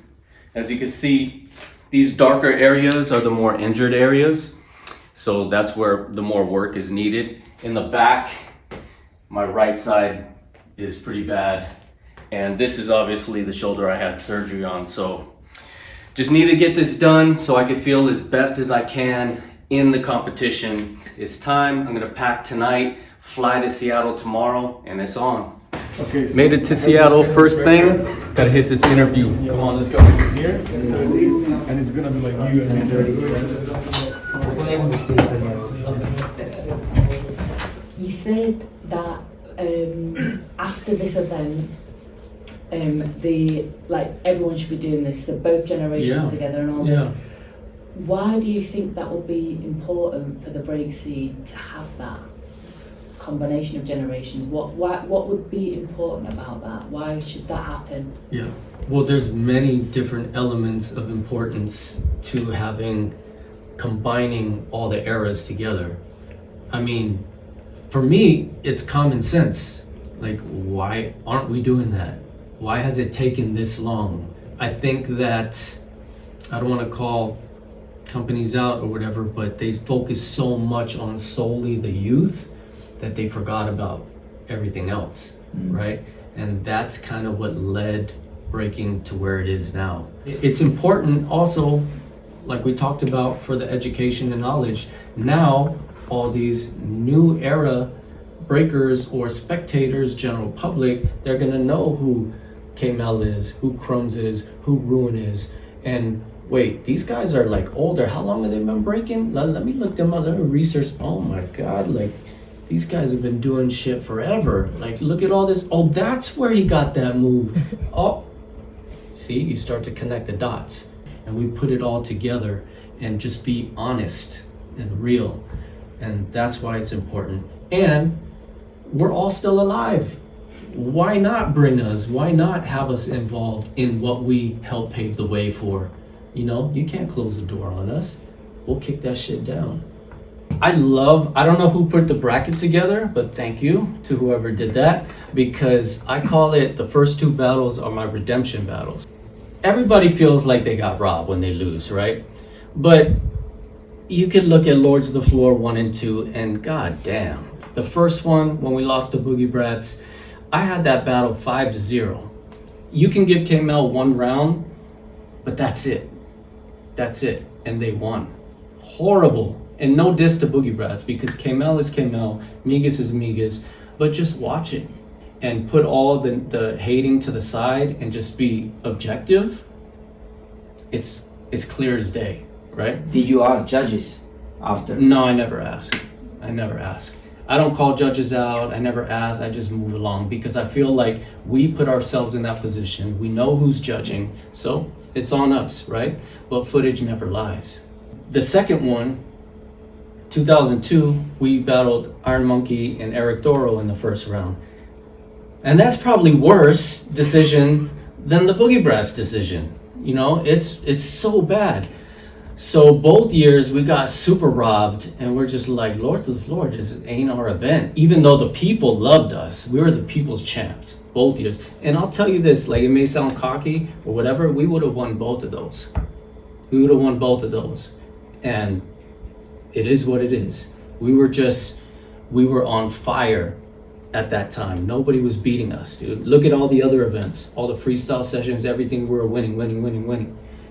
As you can see, these darker areas are the more injured areas. So that's where the more work is needed. In the back, my right side is pretty bad. And this is obviously the shoulder I had surgery on. So just need to get this done so I can feel as best as I can in the competition. It's time. I'm gonna pack tonight, fly to Seattle tomorrow, and it's on. Okay, so made it to Seattle first thing. Gotta hit this interview. Come on, let's go. Here, and it's gonna be like you and You said that after this event, everyone should be doing this, so both generations together and all this. Why do you think that will be important for the break scene to have that combination of generations? What would be important about that? Why should that happen? Yeah, well, there's many different elements of importance to combining all the eras together. I mean, for me, it's common sense. Like, why aren't we doing that? Why has it taken this long? I think that, I don't want to call companies out or whatever, but they focus so much on solely the youth that they forgot about everything else, right? And that's kind of what led breaking to where it is now. It's important also, like we talked about, for the education and knowledge. Now, all these new era breakers or spectators, general public, they're gonna know who K-Mel is, who Crumbs is, who Ruen is, and wait, these guys are like older. How long have they been breaking? Let me look them up, let me research. Oh my God, like these guys have been doing shit forever. Like, look at all this. Oh, that's where he got that move. Oh, see, you start to connect the dots. And we put it all together and just be honest and real. And that's why it's important. And we're all still alive. Why not bring us? Why not have us involved in what we help pave the way for? You know, you can't close the door on us. We'll kick that shit down. I don't know who put the bracket together, but thank you to whoever did that, because I call it the first two battles are my redemption battles. Everybody feels like they got robbed when they lose, right? But you could look at Lords of the Floor 1 and 2 and god damn. The first one, when we lost to Boogie Brats, I had that battle 5-0. You can give K-Mel one round, but that's it. That's it. And they won. Horrible. And no diss to Boogie Brats, because K-Mel is K-Mel, Migas is Migas, but just watch it and put all the hating to the side and just be objective. It's clear as day, right? Did you ask judges after? No, I never ask. I don't call judges out. I never ask. I just move along, because I feel like we put ourselves in that position. We know who's judging, so it's on us, right? But footage never lies. The second one, 2002, we battled Iron Monkey and Eric Doro in the first round. And that's probably worse decision than the Boogie Brats decision. You know, it's so bad. So both years we got super robbed, and we're just like, Lords of the Floor just ain't our event. Even though the people loved us, we were the people's champs both years. And I'll tell you this, like, it may sound cocky or whatever, we would have won both of those. And it is what it is. We were on fire at that time. Nobody was beating us, dude. Look at all the other events, all the freestyle sessions, everything, we were winning.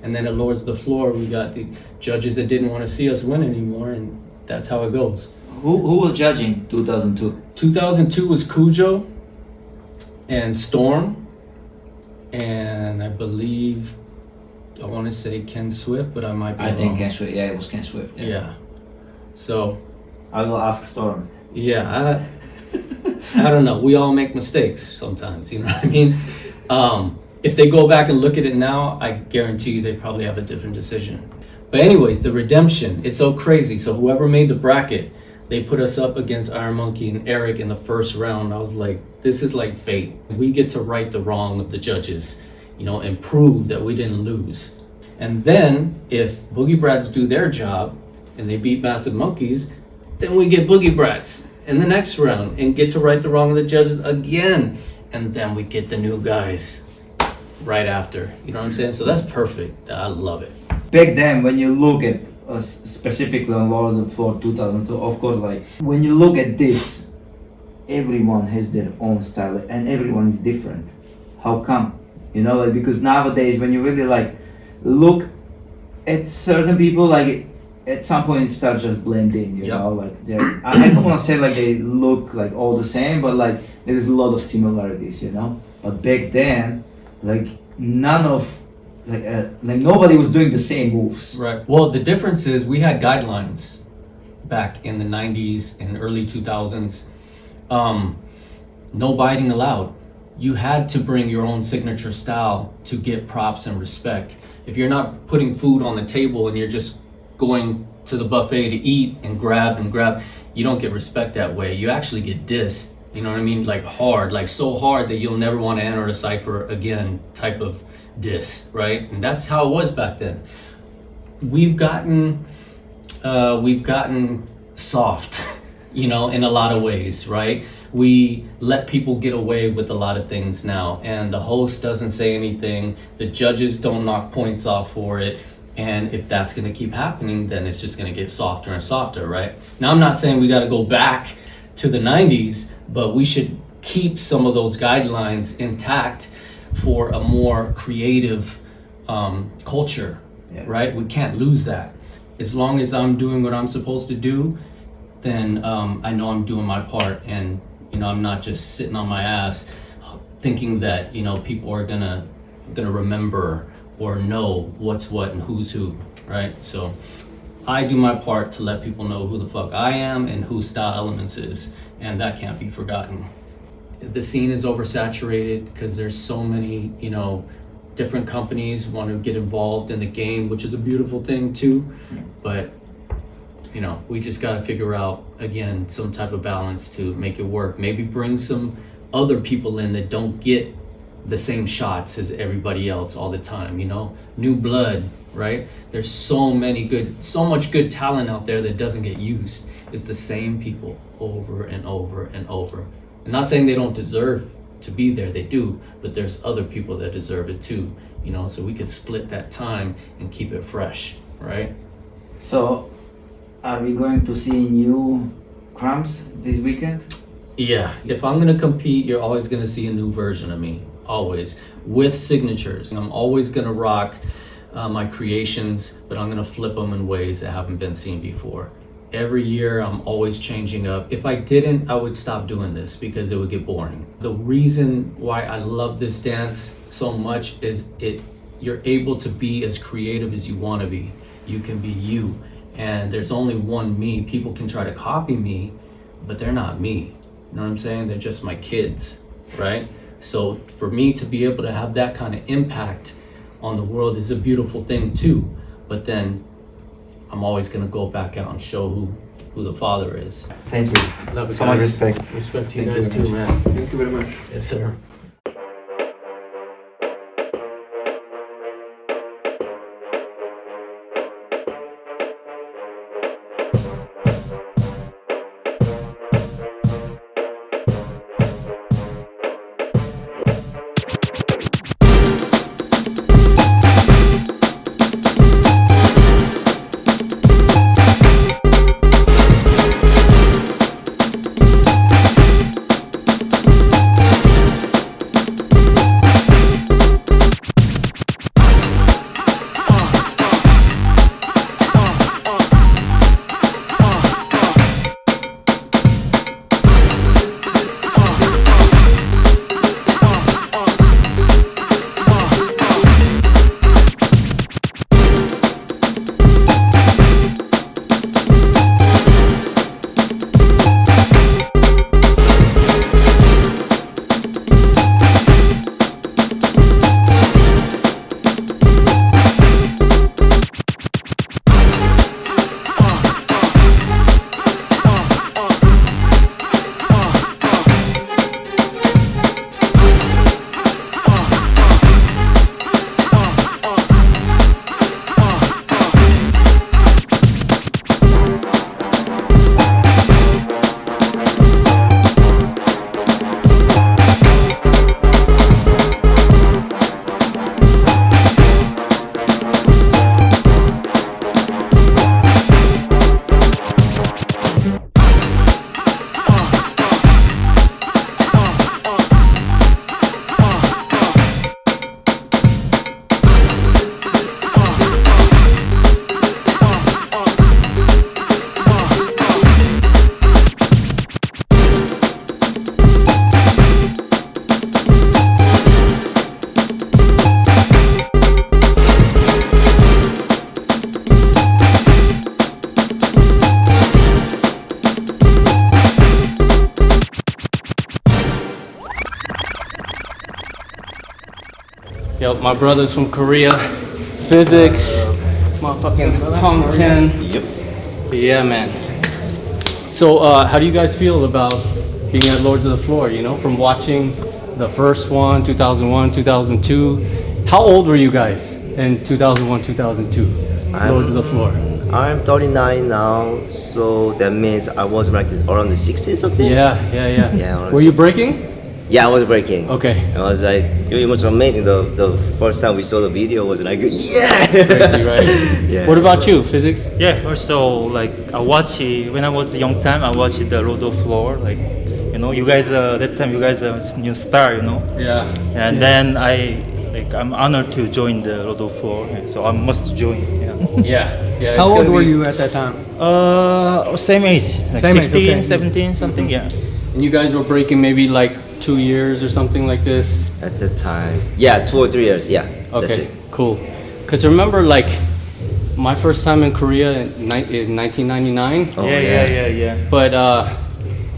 And then at Lords of the Floor, we got the judges that didn't want to see us win anymore, and that's how it goes. Who was judging 2002? 2002 was Cujo and Storm, and I believe, I want to say Ken Swift, but I might be wrong. I think Ken Swift, yeah, it was Ken Swift. Yeah. So I will ask Storm. Yeah, I don't know. We all make mistakes sometimes, you know what I mean? If they go back and look at it now, I guarantee you they probably have a different decision. But anyways, the redemption, it's so crazy. So whoever made the bracket, They put us up against Iron Monkey and Eric in the first round. I was like, this is like fate. We get to right the wrong of the judges, you know, and prove that we didn't lose. And then if Boogie Brats do their job and they beat Massive Monkeys, then we get Boogie Brats in the next round and get to right the wrong of the judges again. And then we get the new guys right after. You know what I'm saying? So that's perfect. I love it. Back then, when you look at specifically on Lords of the Floor 2002, of course, like when you look at this, everyone has their own style and everyone is different. How come? You know, like because nowadays when you really like look at certain people, like at some point it starts just blending. You know, like I don't want to say like they look like all the same, but like there's a lot of similarities. You know, but back then, like none of like nobody was doing the same moves. Right. Well, the difference is we had guidelines back in the 90s and early 2000s. No biting allowed. You had to bring your own signature style to get props and respect. If you're not putting food on the table and you're just going to the buffet to eat and grab, you don't get respect that way. You actually get dissed. You know what I mean? Like hard, like so hard that you'll never want to enter a cypher again type of diss, right? And that's how it was back then. We've gotten soft, you know, in a lot of ways, right? We let people get away with a lot of things now, and the host doesn't say anything, the judges don't knock points off for it, and if that's gonna keep happening, then it's just gonna get softer and softer, right? Now, I'm not saying we gotta go back to the 90s, but we should keep some of those guidelines intact for a more creative culture, right? We can't lose that. As long as I'm doing what I'm supposed to do, then I know I'm doing my part, and you know, I'm not just sitting on my ass thinking that, you know, people are gonna remember or know what's what and who's who, right? So I do my part to let people know who the fuck I am and who Style Elements is, and that can't be forgotten. The scene is oversaturated because there's so many, you know, different companies want to get involved in the game, which is a beautiful thing too. But, you know, we just got to figure out, again, some type of balance to make it work. Maybe bring some other people in that don't get the same shots as everybody else all the time, you know? New blood, right? There's so much good talent out there that doesn't get used. It's the same people over and over and over. I'm not saying they don't deserve to be there, they do, but there's other people that deserve it too, you know, so we could split that time and keep it fresh, right? So, are we going to see new Crumbs this weekend? Yeah, if I'm gonna compete, you're always gonna see a new version of me, always, with signatures. I'm always gonna rock my creations, but I'm gonna flip them in ways that haven't been seen before. Every year I'm always changing up. If I didn't, I would stop doing this because it would get boring. The reason why I love this dance so much is you're able to be as creative as you want to be. You can be you, and there's only one me. People can try to copy me, but they're not me. You know what I'm saying? They're just my kids, right? So for me to be able to have that kind of impact on the world is a beautiful thing too. But then I'm always gonna go back out and show who the father is. Thank you. Love it, so much guys. respect. Respect to you Thank guys you too, very man. Thank you very much. Yes, sir. Yo, my brothers from Korea, Physix, motherfucking Hong 10. Yep. Yeah, man. So, how do you guys feel about being at Lords of the Floor? You know, from watching the first one, 2001, 2002. How old were you guys in 2001, 2002? Lords of the Floor. I'm 39 now, so that means I was like around the 60s something. Yeah. Were you breaking? Yeah, I was breaking. Okay. I was like, it was amazing. The first time we saw the video was like, yeah. Crazy, right? Yeah. What about you, Physix? Yeah, also like I watched it when I was a young time. I watched the Road of Floor. Like, you know, you guys that time you guys are new star, you know. Yeah. And then I'm honored to join the Road of Floor, so I must join. Yeah. How old were you at that time? Same age, like Same age, 16, okay. 17, something. Yeah. And you guys were breaking maybe like 2 years or something like this? At the time, yeah, 2 or 3 years, yeah. That's Okay, it. cool. Because remember, like, my first time in Korea is 1999. Oh, Yeah. But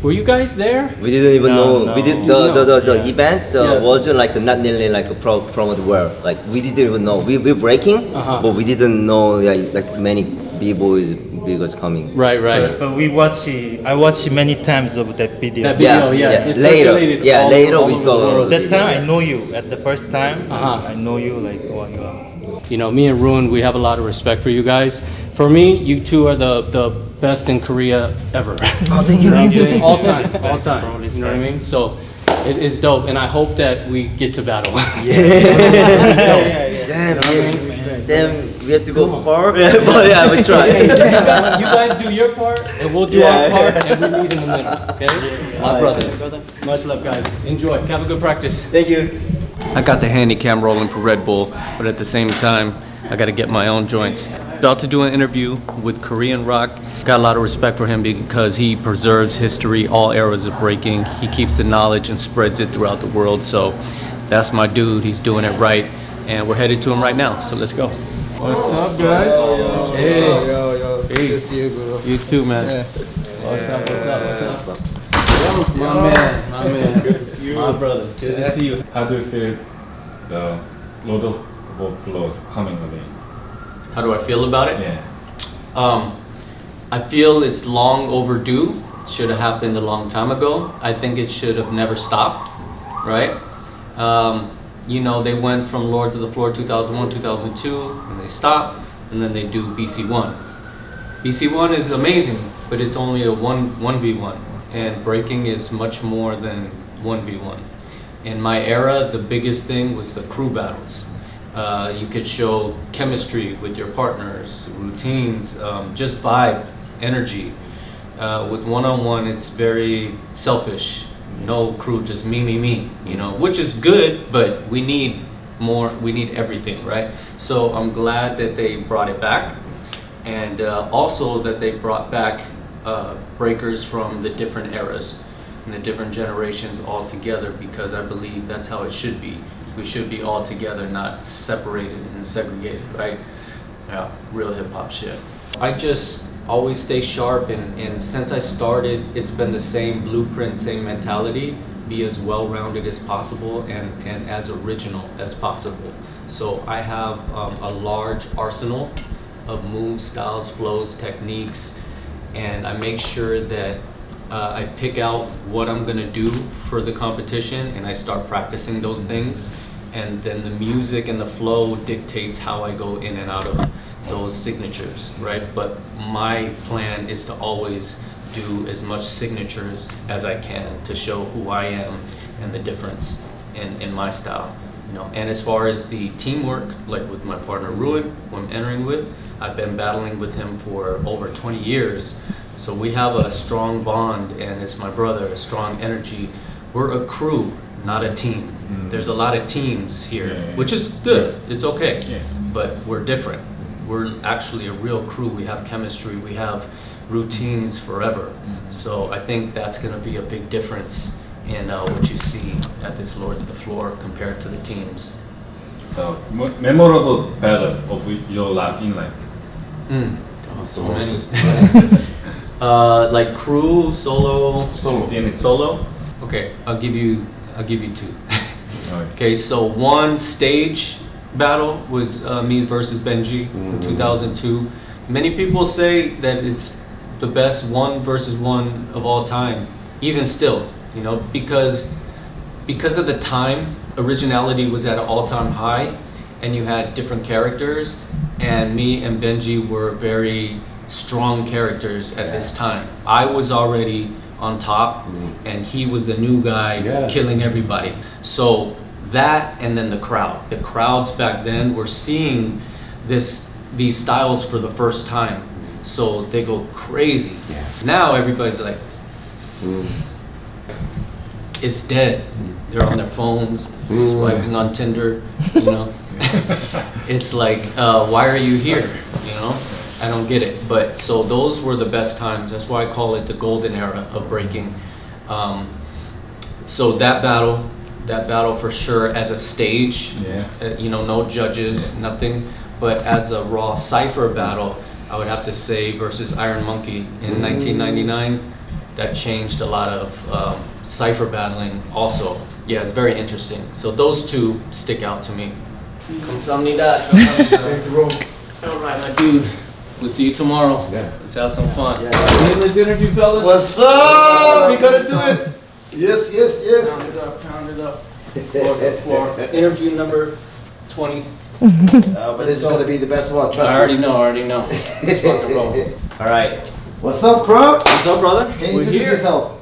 were you guys there? We didn't even know. No. We did the event wasn't like not nearly like a promoted well. Like we didn't even know. We're breaking, but we didn't know like many b-boys was coming. Right. But I watched many times of that video. That video, yeah. It Later, circulated later all we over the saw. world. That time I know you at the first time. Uh-huh. I know you like oh you are. You know, me and Ruen, we have a lot of respect for you guys. For me, you two are the best in Korea ever. Oh, thank you. You know what I'm saying? All time. You know what I mean? So it's dope, and I hope that we get to battle. Damn, we have to go far. But yeah, we try. You guys do your part, and we'll do our part, and we meet in the middle. Okay? My brothers. Much love, guys. Enjoy. Have a good practice. Thank you. I got the handy cam rolling for Red Bull, but at the same time, I gotta get my own joints. About to do an interview with KoreanRoc. Got a lot of respect for him because he preserves history, all eras of breaking. He keeps the knowledge and spreads it throughout the world. So that's my dude. He's doing it right. And we're headed to him right now. So let's go. What's up, guys? Hey. Yo. Hey. Good to see you, bro. You too, man. Yeah. What's up? Yo, my man. My brother. Good to see you. How do you feel the load of flows coming again? How do I feel about it? Yeah. I feel it's long overdue. Should have happened a long time ago. I think it should have never stopped, right? You know, they went from Lords of the Floor 2001, 2002, and they stopped, and then they do BC1. BC1 is amazing, but it's only a 1v1, and breaking is much more than 1v1. In my era, the biggest thing was the crew battles. You could show chemistry with your partners, routines, just vibe, energy. With one-on-one, it's very selfish. No crew, just me, you know, which is good, but we need more, we need everything, right? So I'm glad that they brought it back, and also that they brought back breakers from the different eras and the different generations all together, because I believe that's how it should be. We should be all together, not separated and segregated, right? Yeah, real hip hop shit. I just always stay sharp, and since I started, it's been the same blueprint, same mentality, be as well-rounded as possible and as original as possible. So I have a large arsenal of moves, styles, flows, techniques, and I make sure that I pick out what I'm gonna do for the competition, and I start practicing those things, and then the music and the flow dictates how I go in and out of those signatures, right? But my plan is to always do as much signatures as I can to show who I am and the difference in my style, you know. And as far as the teamwork, like with my partner Ruen, who I'm entering with, I've been battling with him for over 20 years. So we have a strong bond, and it's my brother, a strong energy. We're a crew, not a team. There's a lot of teams here, which is good, it's okay, but we're different. We're actually a real crew. We have chemistry, we have routines forever. So I think that's gonna be a big difference in what you see at this Lords of the Floor compared to the teams. The memorable battle of your life in life? Oh, so many. Like crew, solo. Okay, I'll give you two. Okay, so one stage battle was me versus Benji in 2002. Many people say that it's the best 1 versus 1 of all time, even still, you know, because of the time, originality was at an all-time high, and you had different characters, and me and Benji were very strong characters at this time. I was already on top, and he was the new guy killing everybody. So that, and then the crowd. The crowds back then were seeing these styles for the first time, so they go crazy. Now everybody's like, it's dead. They're on their phones, swiping on Tinder, you know. It's like, why are you here, you know? I don't get it. But so those were the best times. That's why I call it the golden era of breaking. So that battle for sure as a stage, you know, no judges, nothing. But as a raw Cypher battle, I would have to say versus Iron Monkey in 1999, that changed a lot of Cypher battling also. Yeah, it's very interesting. So those two stick out to me. Kamsahamnida. All right, my dude. We'll see you tomorrow. Let's have some fun. This interview, fellas. What's up? We gotta do it. Yes, yes, yes. Pound it up. Floor. Interview number 20. But this is gonna be the best one. Trust I already know. Let's rock and roll. All right. What's up, Crumbs? What's up, brother? Can you introduce yourself?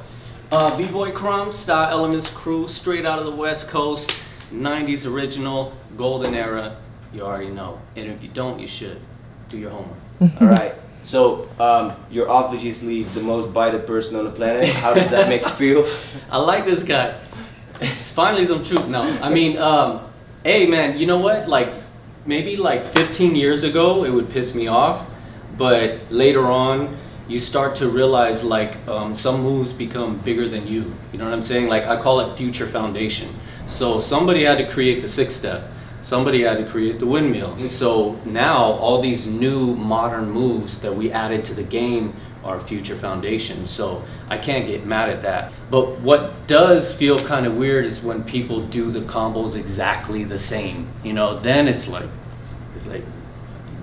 Bboy Crumbs, Style Elements crew, straight out of the West Coast, 90s original, golden era. You already know. And if you don't, you should. Do your homework. All right. So you're obviously the most bited person on the planet. How does that make you feel? I like this guy. It's finally some truth. No, I mean, hey man, you know what? Like maybe like 15 years ago, it would piss me off, but later on, you start to realize like some moves become bigger than you. You know what I'm saying? Like I call it future foundation. So somebody had to create the 6-step. Somebody had to create the windmill. And so now all these new modern moves that we added to the game are future foundation. So I can't get mad at that. But what does feel kind of weird is when people do the combos exactly the same. You know, then it's like at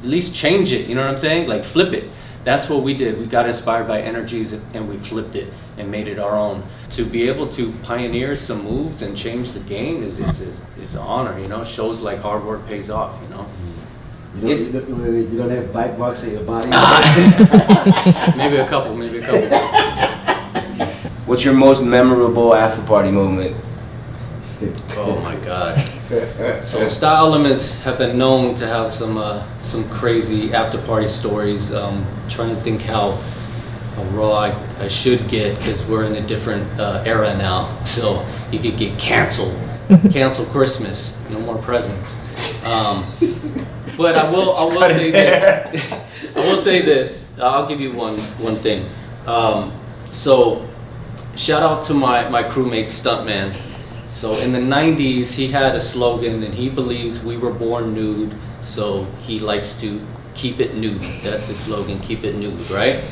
least change it. You know what I'm saying? Like flip it. That's what we did. We got inspired by energies and we flipped it and made it our own. To be able to pioneer some moves and change the game is an honor, you know. Shows like hard work pays off, you know. You don't have bite marks on your body? Maybe a couple. What's your most memorable after party moment? Oh my God. So Style Elements have been known to have some crazy after party stories. Trying to think how raw I should get, because we're in a different era now. So you could get canceled. Cancel Christmas. No more presents. But I will say this. I will say this. I'll give you one thing. So shout out to my crewmate Stuntman. So in the 90s, he had a slogan, and he believes we were born nude, so he likes to keep it nude. That's his slogan, keep it nude, right?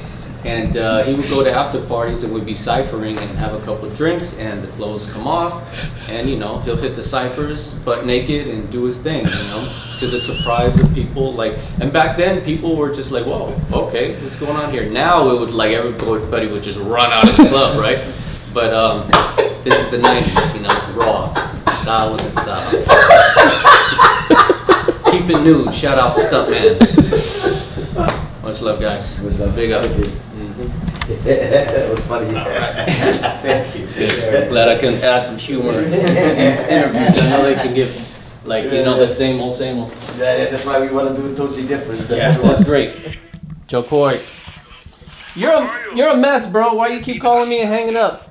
And he would go to after parties and would be ciphering and have a couple of drinks, and the clothes come off, and you know, he'll hit the ciphers butt naked and do his thing, you know, to the surprise of people. Like, and back then people were just like, whoa, okay, what's going on here? Now it would, like, everybody would just run out of the club, right? But this is the 90s, you know, raw, style within style. Keep it nude, shout out Stuntman. Much love, guys. Much love. Big up. That was funny. All right. Thank you. Glad I can add some humor to these interviews. I know they can give, like, you know, the same old. Yeah, that's why we want to do it totally different. Yeah, that's great. JoKoy. You're a mess, bro. Why you keep calling me and hanging up?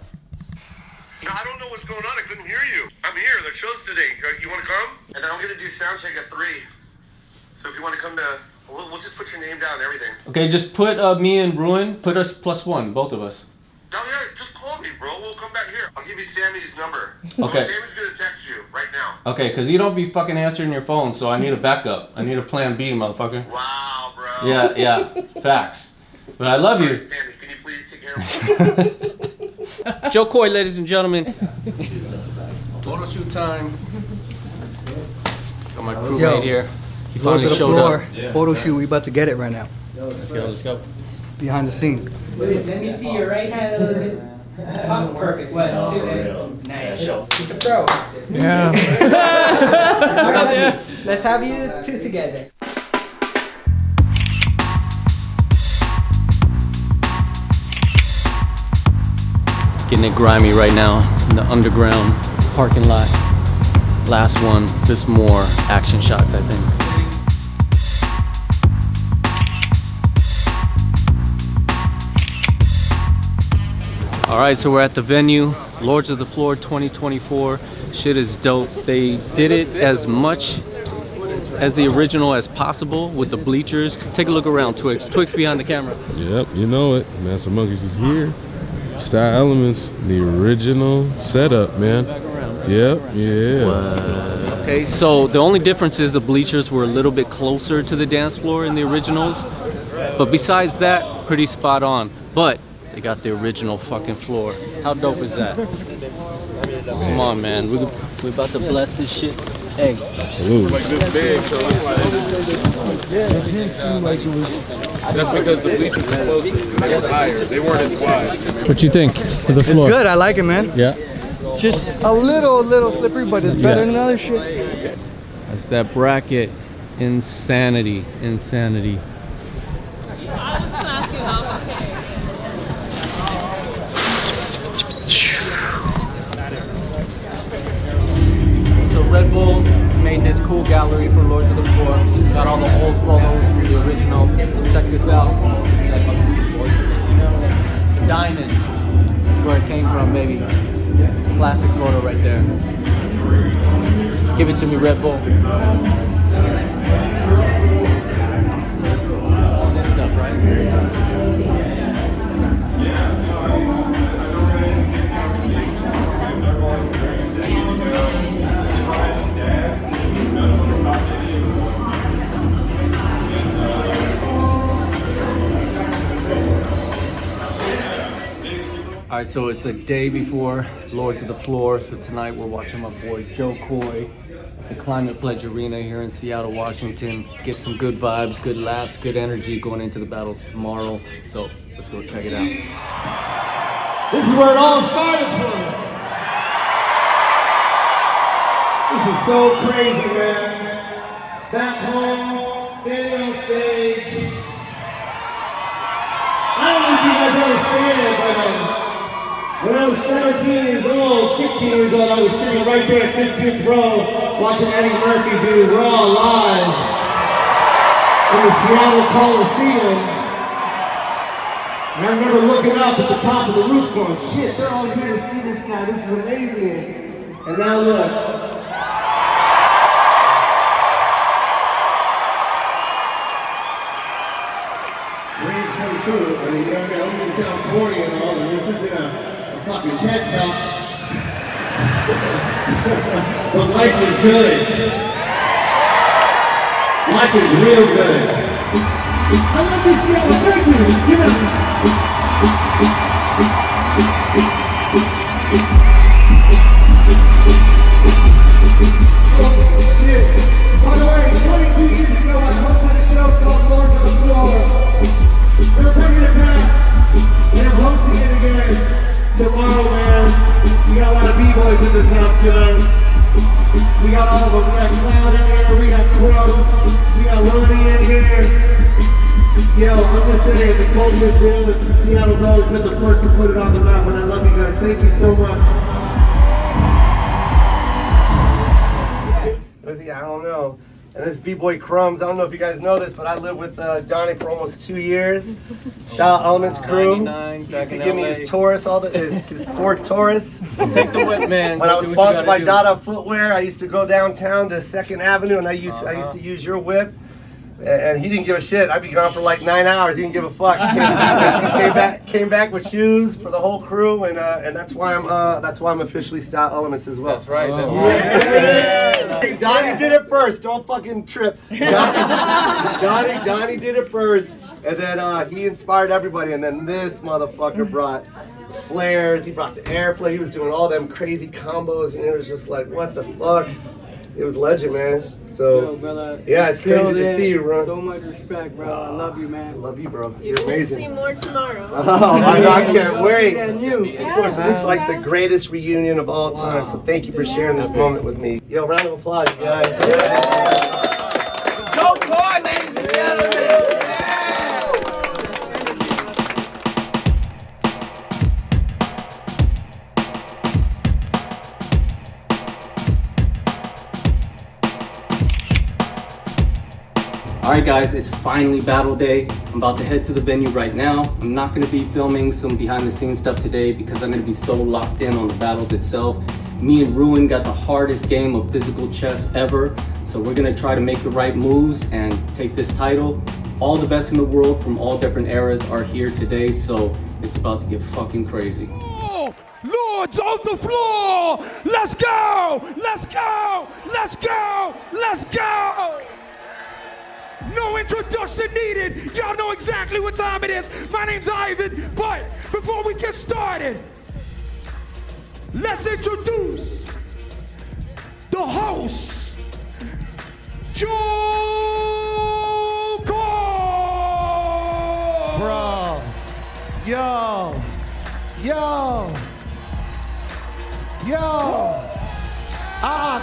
I don't know what's going on. I couldn't hear you. I'm here. The show's today. You want to come? And then I'm going to do sound check at 3. So if you want to come to, we'll just put your name down and everything. Okay, just put me and Ruen, put us +1, both of us. Oh yeah, just call me, bro. We'll come back here. I'll give you Sammy's number. Okay. Sammy's going to text you right now. Okay, because you don't be fucking answering your phone, so I need a backup. I need a plan B, motherfucker. Wow, bro. Yeah, facts. But I love you. Sammy, can you please take care of me? JoKoy, ladies and gentlemen. Photoshoot time. Got my crewmate here. He Go finally to the showed floor. up. Photo shoot. We about to get it right now. Let's go. Let's go. Behind the scenes. Let me see your right hand a little bit. Pump, perfect. What? Nice. He's a pro. Yeah. Let's have you two together. Getting it grimy right now in the underground parking lot. Last one, just more action shots, I think. All right, so we're at the venue, Lords of the Floor 2024. Shit is dope. They did it as much as the original as possible with the bleachers. Take a look around, Twix. Twix behind the camera. Yep, you know it. Master Monkeys is here. Style Elements, the original setup, man. Yep, yeah. Okay, so the only difference is the bleachers were a little bit closer to the dance floor in the originals. But besides that, pretty spot on. But they got the original fucking floor. How dope is that? Come on, man. We're about to bless this shit. Hey. Salute. Like this big, so it's like, it did seem like it was. That's because the bleachers were closer. They were higher. They weren't as wide. What you think of the floor? It's good. I like it, man. Yeah. Just a little slippery, but it's better than other shit. That's that bracket. Insanity. Insanity. I was gonna ask you about So Red Bull made this cool gallery for Lords of the Floor. Got all the old photos from the original. Check this out. The diamond. That's where it came from, baby. Classic photo right there. Give it to me, Red Bull. All this stuff, right? All right, so it's the day before Lords of the Floor. So tonight we're watching my boy JoKoy at the Climate Pledge Arena here in Seattle, Washington. Get some good vibes, good laughs, good energy going into the battles tomorrow. So let's go check it out. This is where it all started for me. This is so crazy, man. Back home, standing on stage. I don't know if you guys understand it, but when I was 17 years old, 16 years old, I was sitting right there at 15th row watching Eddie Murphy do Raw live in the Seattle Coliseum. And I remember looking up at the top of the roof going, shit, they're all here to see this guy, this is amazing. And now look. Dreams come true. I mean, you know, I don't mean to sound corny and all, and this isn't a fucking TED Talk. But life is good. Life is real good. I love this Seattle. Thank you. Give it up. Oh, shit. By the way, 22 years ago, I hosted a show called Lords of the Floor. They're bringing it back, and I'm hosting it again tomorrow, man. We got a lot of B-boys in this house tonight. We got all of them. We got Cloud in here, we got Crumbs, we got Donnie in here. Yo, I'm just saying, the culture's real, and Seattle's always been the first to put it on the map, and I love you guys. Thank you so much. I don't know. And this is Bboy Crumbs. I don't know if you guys know this, but I lived with Donnie for almost 2 years. Style Elements crew. He used to give me his Taurus, his Ford Taurus. Take the whip, man. When I was sponsored by Dada Footwear, I used to go downtown to 2nd Avenue, and I used to use your whip. And he didn't give a shit. I'd be gone for like 9 hours. He didn't give a fuck. He came back with shoes for the whole crew, and that's why I'm officially Style Elements as well. That's right. That's right. Hey, Donnie did it first. Don't fucking trip. Donnie did it first, and then he inspired everybody. And then this motherfucker brought the flares. He brought the airflow. He was doing all them crazy combos, and it was just like, what the fuck. it was legend, man. So, Yo, brother, yeah, it's crazy to it. see you, bro. So much respect, bro. I love you, man. I love you, bro. You're You're amazing. See more tomorrow. Oh, I can't wait. And you. Of course, this is like the greatest reunion of all time. So thank you for sharing this moment with me. Yo, round of applause, you guys. JoKoy, ladies and gentlemen. Alright guys, it's finally battle day. I'm about to head to the venue right now. I'm not going to be filming some behind the scenes stuff today because I'm going to be so locked in on the battles itself. Me and Ruen got the hardest game of physical chess ever. So we're going to try to make the right moves and take this title. All the best in the world from all different eras are here today, so it's about to get fucking crazy. Lords on the floor! Let's go! Let's go! Let's go! Let's go! No introduction needed. Y'all know exactly what time it is. My name's Ivan, but before we get started, let's introduce the host, JoKoy! Bro, yo,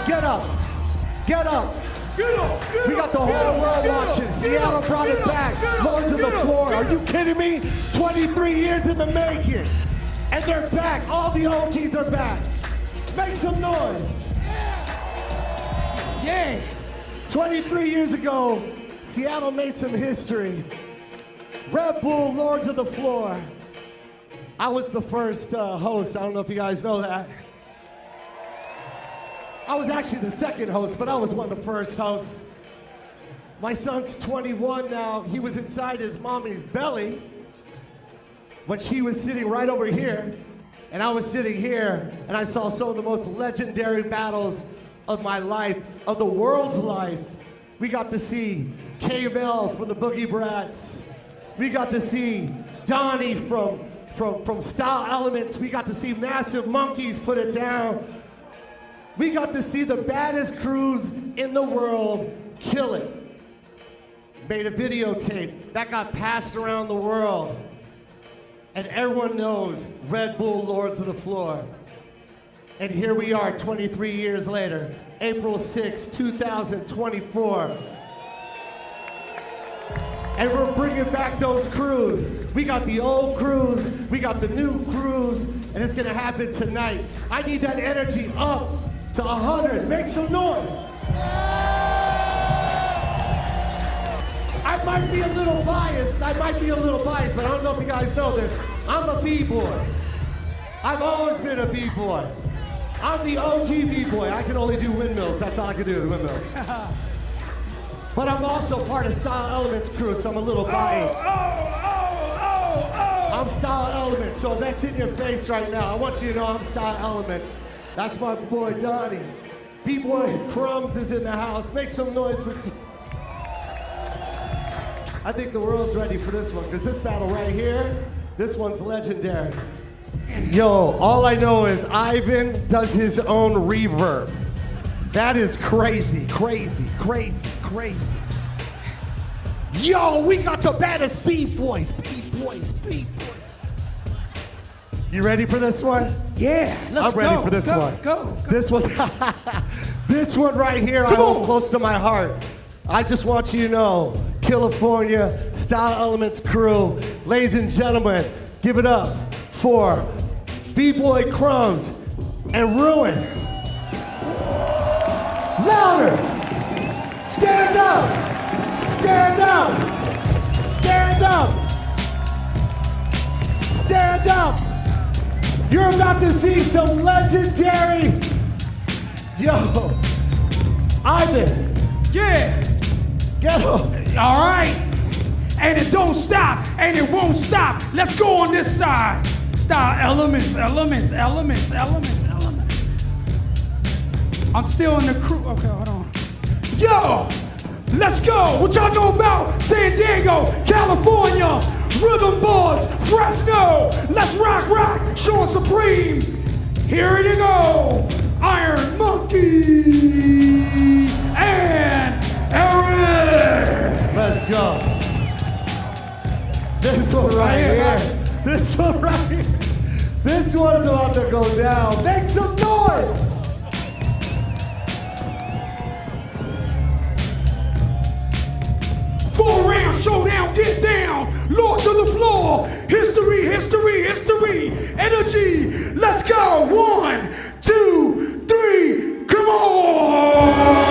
get up, get up. We got the whole world watching. Seattle brought it back. Lords of the floor. Are you kidding me? 23 years in the making. And they're back. All the OGs are back. Make some noise. Yeah. 23 years ago, Seattle made some history. Red Bull, Lords of the Floor. I was the first host. I don't know if you guys know that. I was actually the second host, but I was one of the first hosts. My son's 21 now. He was inside his mommy's belly when she was sitting right over here, and I was sitting here, and I saw some of the most legendary battles of my life, of the world's life. We got to see KML from the Boogie Brats. We got to see Donnie from Style Elements. We got to see Massive Monkeys put it down. We got to see the baddest crews in the world kill it. Made a videotape that got passed around the world. And everyone knows Red Bull Lords of the Floor. And here we are 23 years later, April 6, 2024. And we're bringing back those crews. We got the old crews, we got the new crews, and it's gonna happen tonight. I need that energy up to 100. Make some noise. I might be a little biased, but I don't know if you guys know this. I'm a B-boy. I've always been a B-boy. I'm the OG B-boy. I can only do windmills. That's all I can do is windmills. But I'm also part of Style Elements crew, so I'm a little biased. I'm Style Elements, so that's in your face right now. I want you to know I'm Style Elements. That's my boy Donnie. Bboy Crumbs is in the house. Make some noise for... I think the world's ready for this one, because this battle right here, this one's legendary. Yo, all I know is Ivan does his own reverb. That is crazy, crazy, crazy, crazy. Yo, we got the baddest B-boys, B-boys, B-boys. You ready for this one? Yeah, let's go. I'm ready for this one. Go. This one, this one right here, I hold close to my heart. I just want you to know, California Style Elements crew, ladies and gentlemen, give it up for Bboy Crumbs and Ruen. Louder! Stand up! Stand up! Stand up! Stand up! You're about to see some legendary... Yo! Ivan! Yeah! Get up! All right! And it don't stop, and it won't stop. Let's go on this side. Style elements. I'm still in the crew. Okay, hold on. Yo, let's go. What y'all know about San Diego, California, rhythm boards, Fresno. Let's rock, Sean Supreme. Here it go. Iron Monkey and Eric. Let's go. This one right here. This one right here. This one's about to go down. Make some noise. Four-round showdown, get down. Lord to the floor. History, history, history. Energy. Let's go. 1, 2, 3. Come on.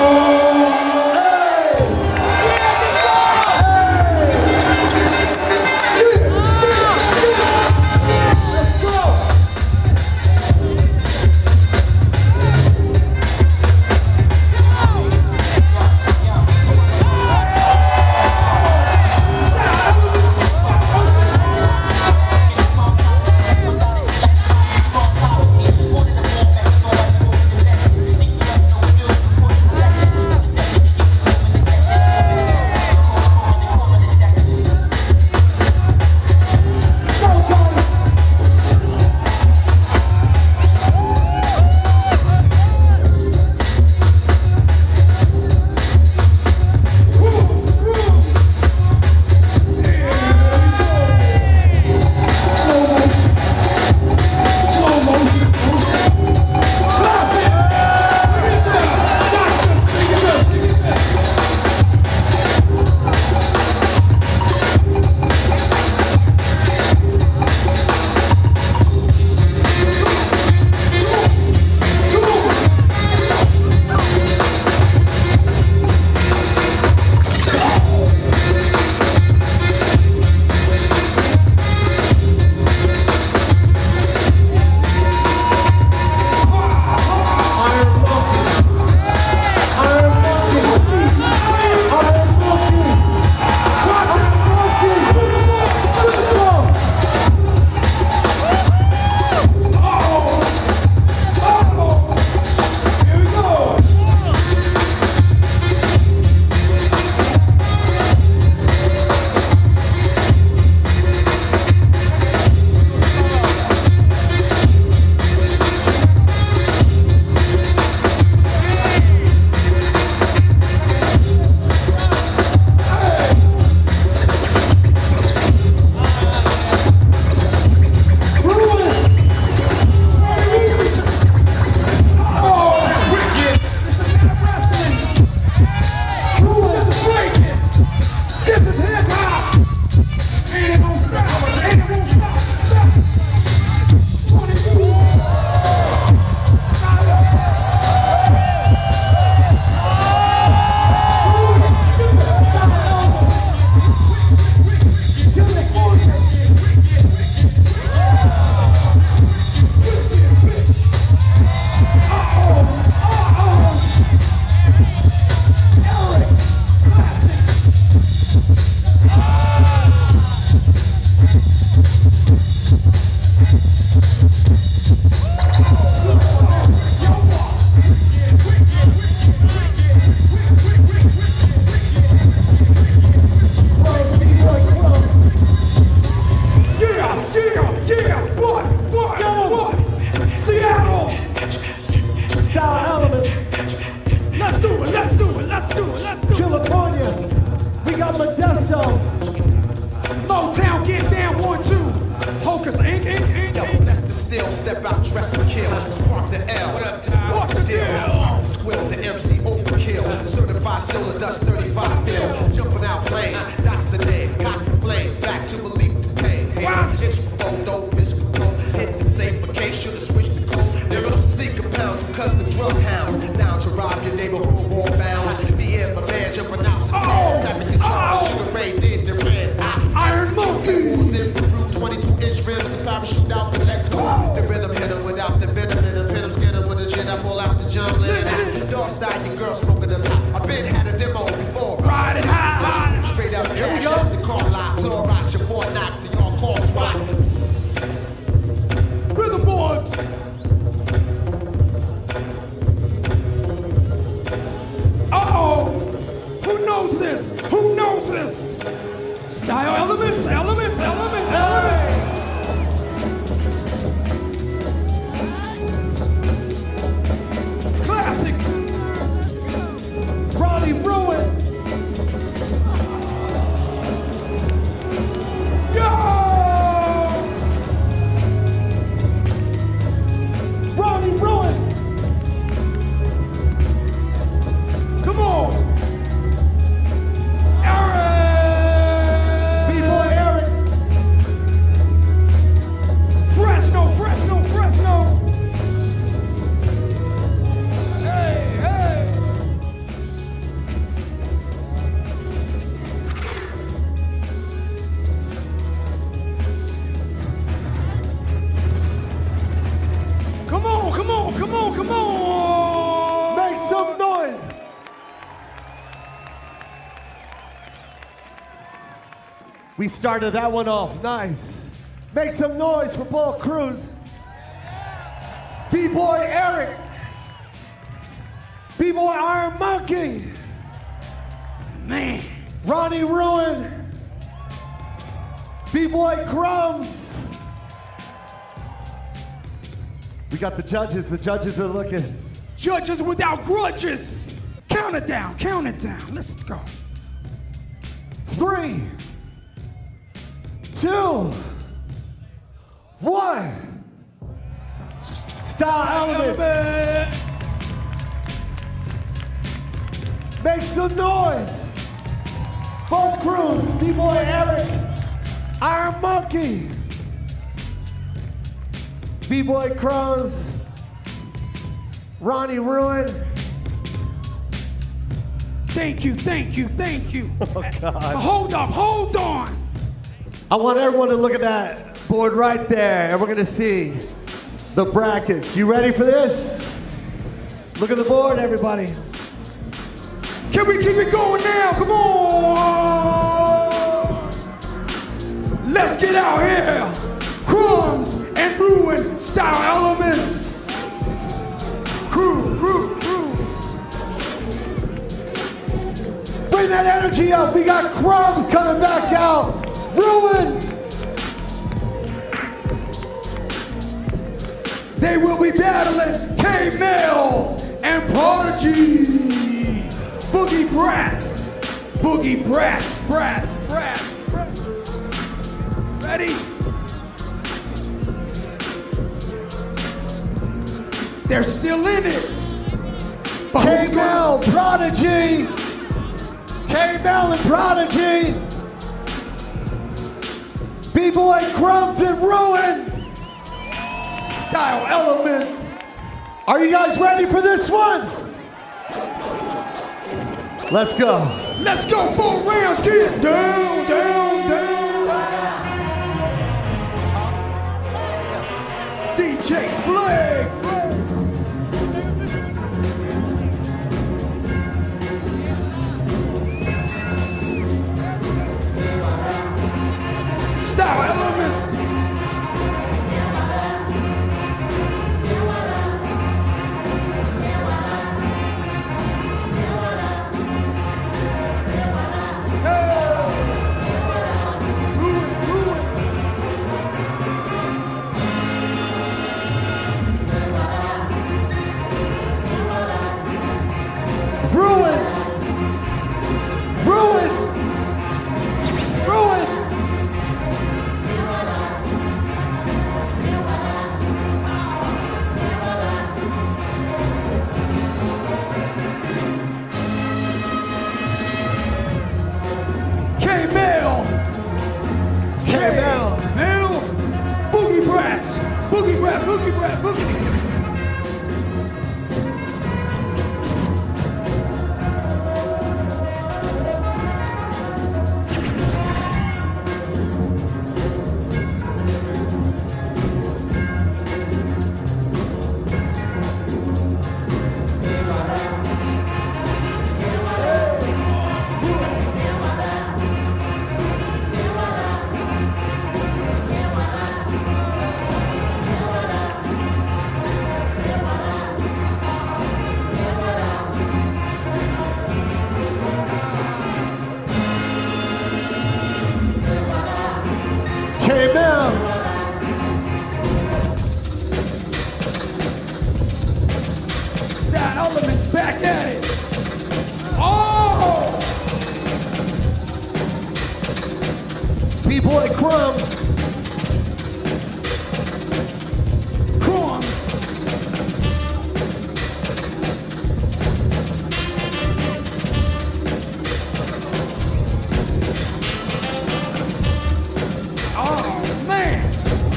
We started that one off, nice. Make some noise for Bboy Crumbs. Bboy Eric. Bboy Iron Monkey. Man. Ronnie Ruen. Bboy Crumbs. We got the judges. The judges are looking. Judges without grudges. Count it down, count it down. Let's go. 3, 2, 1. Style elements. Make some noise. Both crews, Bboy Eric, Iron Monkey, Bboy Crumbs, Ronnie Ruen. Thank you, thank you, thank you. Oh, God. Hold up, hold on. I want everyone to look at that board right there, and we're gonna see the brackets. You ready for this? Look at the board, everybody. Can we keep it going now? Come on! Let's get out here. Crumbs and Ruen style elements. Crew. Bring that energy up. We got Crumbs coming back out. Ruen. They will be battling K-Mail and Prodigy. Boogie Brats. Boogie Brats. Ready? They're still in it. K-Mail, Prodigy. K-Mail and Prodigy. Bboy Crumbs and Ruen. Style elements. Are you guys ready for this one? Let's go. Let's go 4 rounds. Get down. DJ Flag. Style elements. Boogie. Bboy Crumbs. Oh man.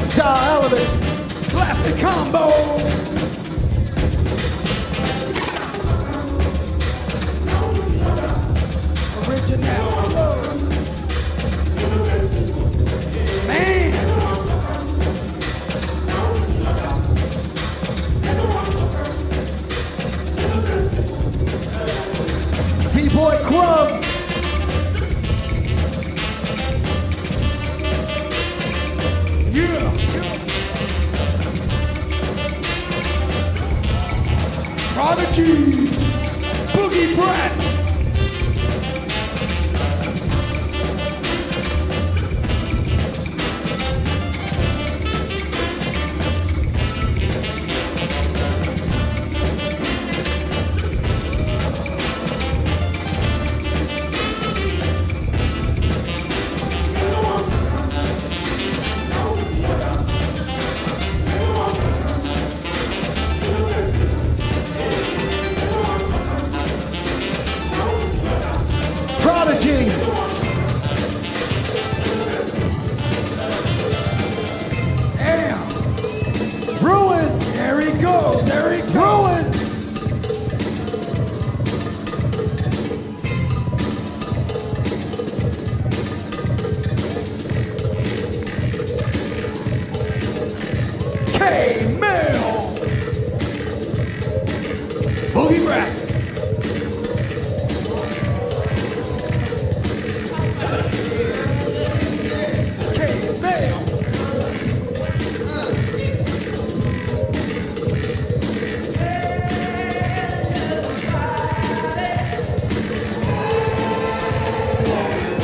Style elements. Classic combo. Original. Man.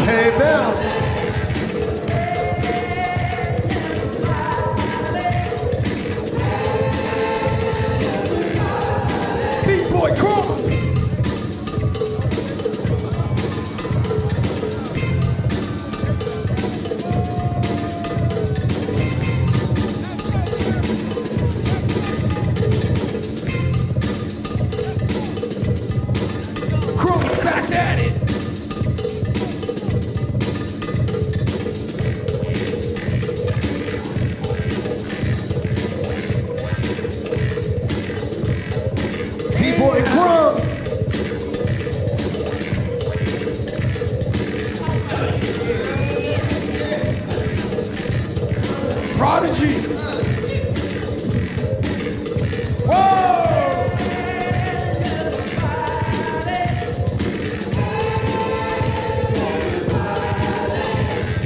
K-Bell. Bboy Crumbs. Crumbs back at it. Bboy Crumbs. Prodigy. Whoa!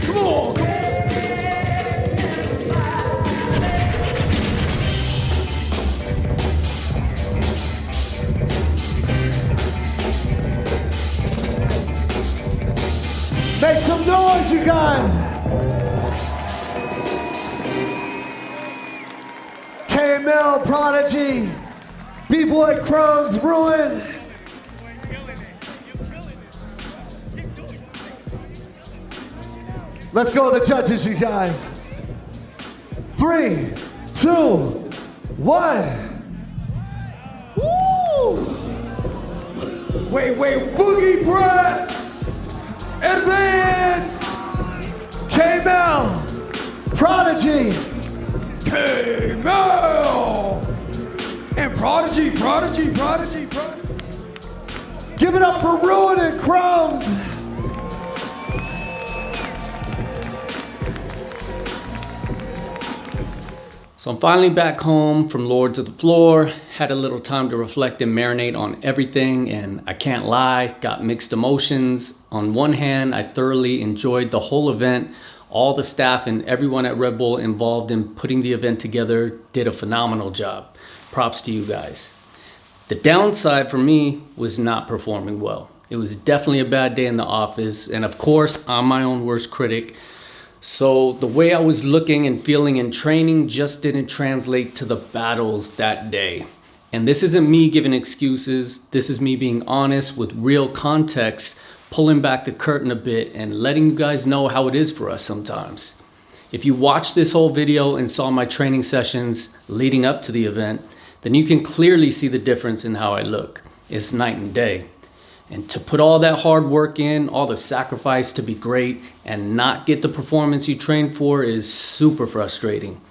Come on, come on. Make some noise, you guys. KML, Prodigy, Bboy Crumbs, Ruen. Let's go with the judges, you guys. 3, 2, 1. Woo! Wait, Boogie Brats! Advance! KML, Prodigy, K-Mel! And Prodigy. Give it up for Ruen and Crumbs. So I'm finally back home from Lords of the Floor, had a little time to reflect and marinate on everything, and I can't lie, got mixed emotions. On one hand, I thoroughly enjoyed the whole event. All the staff and everyone at Red Bull involved in putting the event together did a phenomenal job. Props to you guys. The downside for me was not performing well. It was definitely a bad day in the office, and of course, I'm my own worst critic. So the way I was looking and feeling in training just didn't translate to the battles that day. And this isn't me giving excuses. This is me being honest with real context, pulling back the curtain a bit and letting you guys know how it is for us sometimes. If you watched this whole video and saw my training sessions leading up to the event, then you can clearly see the difference in how I look. It's night and day. And to put all that hard work in, all the sacrifice to be great and not get the performance you trained for is super frustrating.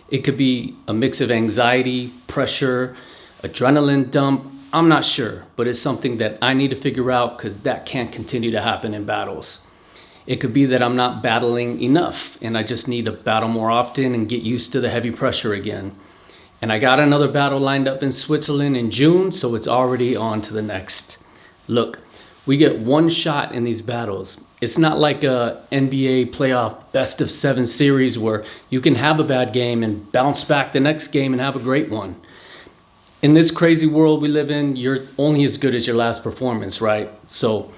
It could be a mix of anxiety, pressure, adrenaline dump. I'm not sure, but it's something that I need to figure out because that can't continue to happen in battles. It could be that I'm not battling enough and I just need to battle more often and get used to the heavy pressure again. And I got another battle lined up in Switzerland in June, so it's already on to the next. Look, we get one shot in these battles. It's not like a NBA playoff best of 7 series where you can have a bad game and bounce back the next game and have a great one. In this crazy world we live in, you're only as good as your last performance, right? So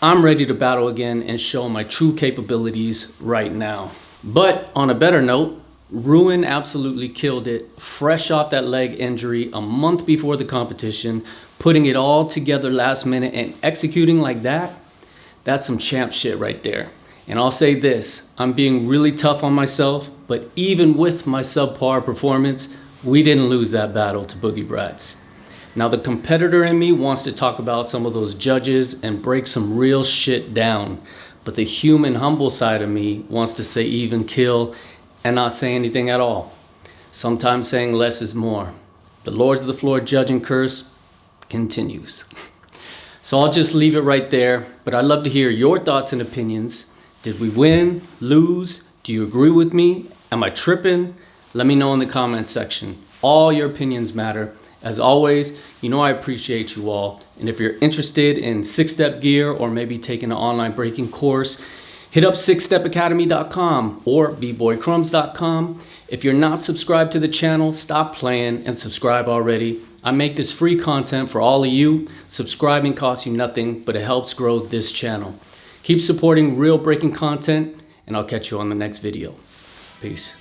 I'm ready to battle again and show my true capabilities right now. But on a better note, Ruen absolutely killed it, fresh off that leg injury a month before the competition, putting it all together last minute and executing like that. That's some champ shit right there. And I'll say this, I'm being really tough on myself, but even with my subpar performance, we didn't lose that battle to Boogie Brats. Now the competitor in me wants to talk about some of those judges and break some real shit down, but the human humble side of me wants to say even kill and not say anything at all. Sometimes saying less is more. The Lords of the Floor judging curse continues. So I'll just leave it right there, but I'd love to hear your thoughts and opinions. Did we win, lose? Do you agree with me? Am I tripping? Let me know in the comments section. All your opinions matter. As always, you know I appreciate you all. And if you're interested in 6-step gear or maybe taking an online breaking course, hit up 6stepacademy.com or bboycrumbs.com. If you're not subscribed to the channel, stop playing and subscribe already. I make this free content for all of you. Subscribing costs you nothing, but it helps grow this channel. Keep supporting real breaking content, and I'll catch you on the next video. Peace.